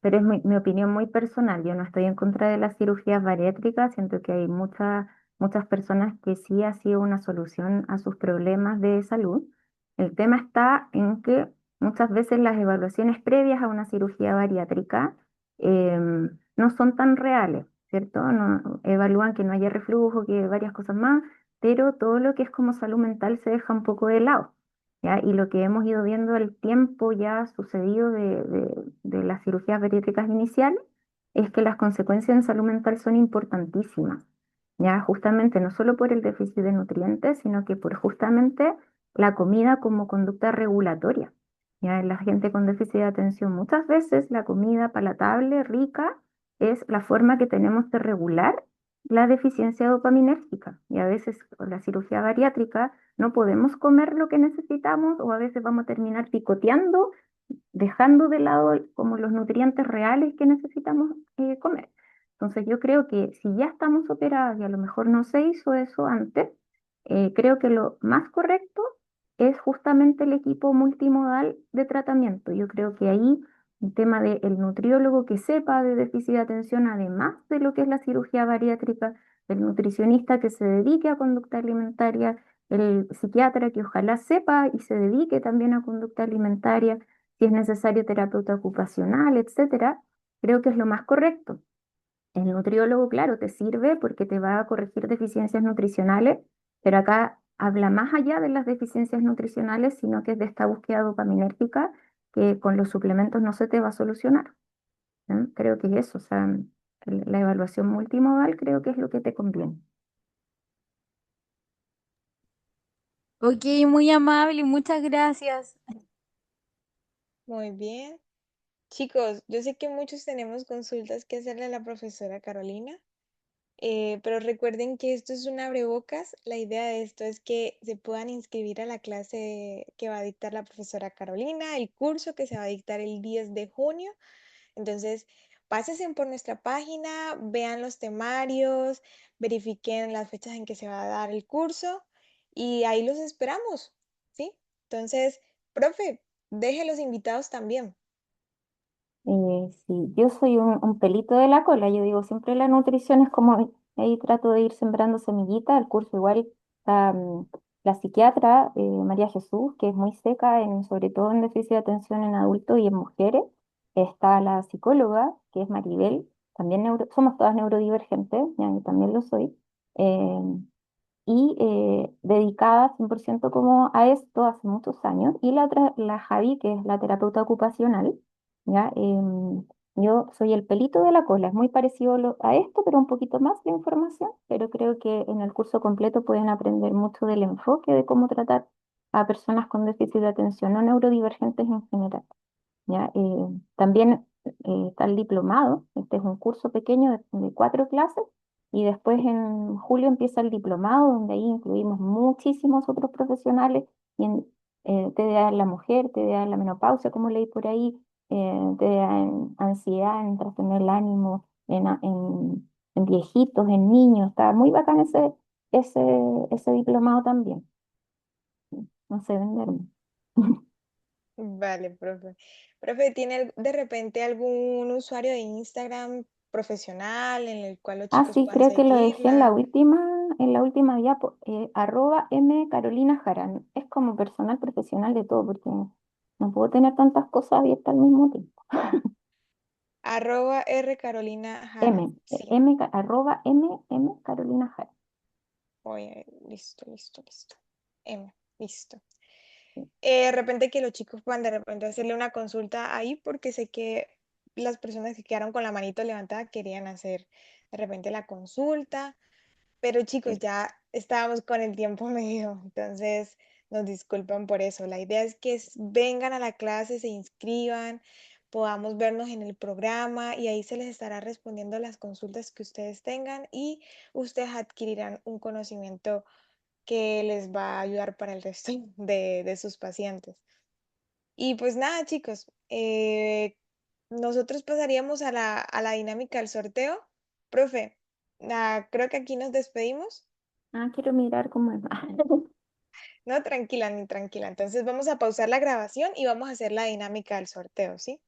Speaker 2: pero es mi opinión muy personal, yo no estoy en contra de las cirugías bariátricas, siento que hay muchas personas que sí ha sido una solución a sus problemas de salud. El tema está en que muchas veces las evaluaciones previas a una cirugía bariátrica no son tan reales, ¿cierto? No, evalúan que no haya reflujo, que varias cosas más, pero todo lo que es como salud mental se deja un poco de lado. ¿Ya? Y lo que hemos ido viendo el tiempo ya sucedido de las cirugías bariátricas iniciales es que las consecuencias en salud mental son importantísimas. Ya justamente no solo por el déficit de nutrientes, sino que por justamente la comida como conducta regulatoria. Ya en la gente con déficit de atención muchas veces la comida palatable, rica, es la forma que tenemos de regular la deficiencia dopaminérgica. Y a veces con la cirugía bariátrica no podemos comer lo que necesitamos o a veces vamos a terminar picoteando, dejando de lado como los nutrientes reales que necesitamos comer. Entonces yo creo que si ya estamos operadas y a lo mejor no se hizo eso antes, creo que lo más correcto es justamente el equipo multimodal de tratamiento. Yo creo que ahí el tema del nutriólogo que sepa de déficit de atención, además de lo que es la cirugía bariátrica, el nutricionista que se dedique a conducta alimentaria, el psiquiatra que ojalá sepa y se dedique también a conducta alimentaria, si es necesario terapeuta ocupacional, etcétera, creo que es lo más correcto. El nutriólogo, claro, te sirve porque te va a corregir deficiencias nutricionales, pero acá habla más allá de las deficiencias nutricionales, sino que es de esta búsqueda dopaminérgica que con los suplementos no se te va a solucionar. ¿No? Creo que es eso, o sea, la evaluación multimodal creo que es lo que te conviene.
Speaker 5: Ok, muy amable, muchas gracias.
Speaker 1: Muy bien. Chicos, yo sé que muchos tenemos consultas que hacerle a la profesora Carolina, pero recuerden que esto es un abrebocas. La idea de esto es que se puedan inscribir a la clase que va a dictar la profesora Carolina, el curso que se va a dictar el 10 de junio. Entonces, pásense por nuestra página, vean los temarios, verifiquen las fechas en que se va a dar el curso y ahí los esperamos, ¿sí? Entonces, profe, deje los invitados también.
Speaker 2: Sí, yo soy un pelito de la cola, yo digo, siempre la nutrición es como, ahí trato de ir sembrando semillitas, el curso igual está la psiquiatra María Jesús, que es muy seca, sobre todo en déficit de atención en adultos y en mujeres, está la psicóloga, que es Maribel, también somos todas neurodivergentes, ya, yo también lo soy, eh, y dedicada 100% como a esto hace muchos años. Y la otra, la Javi, que es la terapeuta ocupacional, ¿ya? Yo soy el pelito de la cola, es muy parecido a esto, pero un poquito más de información, pero creo que en el curso completo pueden aprender mucho del enfoque de cómo tratar a personas con déficit de atención o neurodivergentes en general. ¿Ya? También está el diplomado, este es un curso pequeño de 4 clases y después en julio empieza el diplomado donde ahí incluimos muchísimos otros profesionales y en TDA en la mujer, TDA en la menopausia, como leí por ahí, TDA en ansiedad, en trastorno del ánimo, en viejitos, en niños, está muy bacán ese, ese diplomado también, no sé venderme.
Speaker 1: Vale, profe. Profe, ¿tiene de repente algún usuario de Instagram profesional en el cual los
Speaker 2: Ah,
Speaker 1: chicos
Speaker 2: sí,
Speaker 1: puedan
Speaker 2: creo que lo dejé en la
Speaker 1: seguirla?
Speaker 2: última. en la última diapo, arroba M Carolina Jara. Es como personal profesional de todo, porque no puedo tener tantas cosas abiertas al mismo tiempo.
Speaker 1: Arroba R Carolina Jara. Sí,
Speaker 2: Arroba M Carolina Jara.
Speaker 1: oye, listo, listo, listo. M, listo.
Speaker 2: Sí.
Speaker 1: De repente que los chicos puedan de repente hacerle una consulta ahí, porque sé que las personas que quedaron con la manito levantada querían hacer de repente la consulta, pero chicos,
Speaker 2: Sí.
Speaker 1: ya estábamos con el tiempo medido, entonces nos disculpan por eso. La idea es que vengan a la clase, se inscriban, podamos vernos en el programa y ahí se les estará respondiendo las consultas que ustedes tengan y ustedes adquirirán un conocimiento que les va a ayudar para el resto de sus pacientes. Y pues nada, chicos, nosotros pasaríamos a la dinámica del sorteo. Profe, creo que aquí nos despedimos.
Speaker 2: Quiero mirar cómo es.
Speaker 1: No, tranquila, ni tranquila. Entonces vamos a pausar la grabación y vamos a hacer la dinámica del sorteo, ¿sí?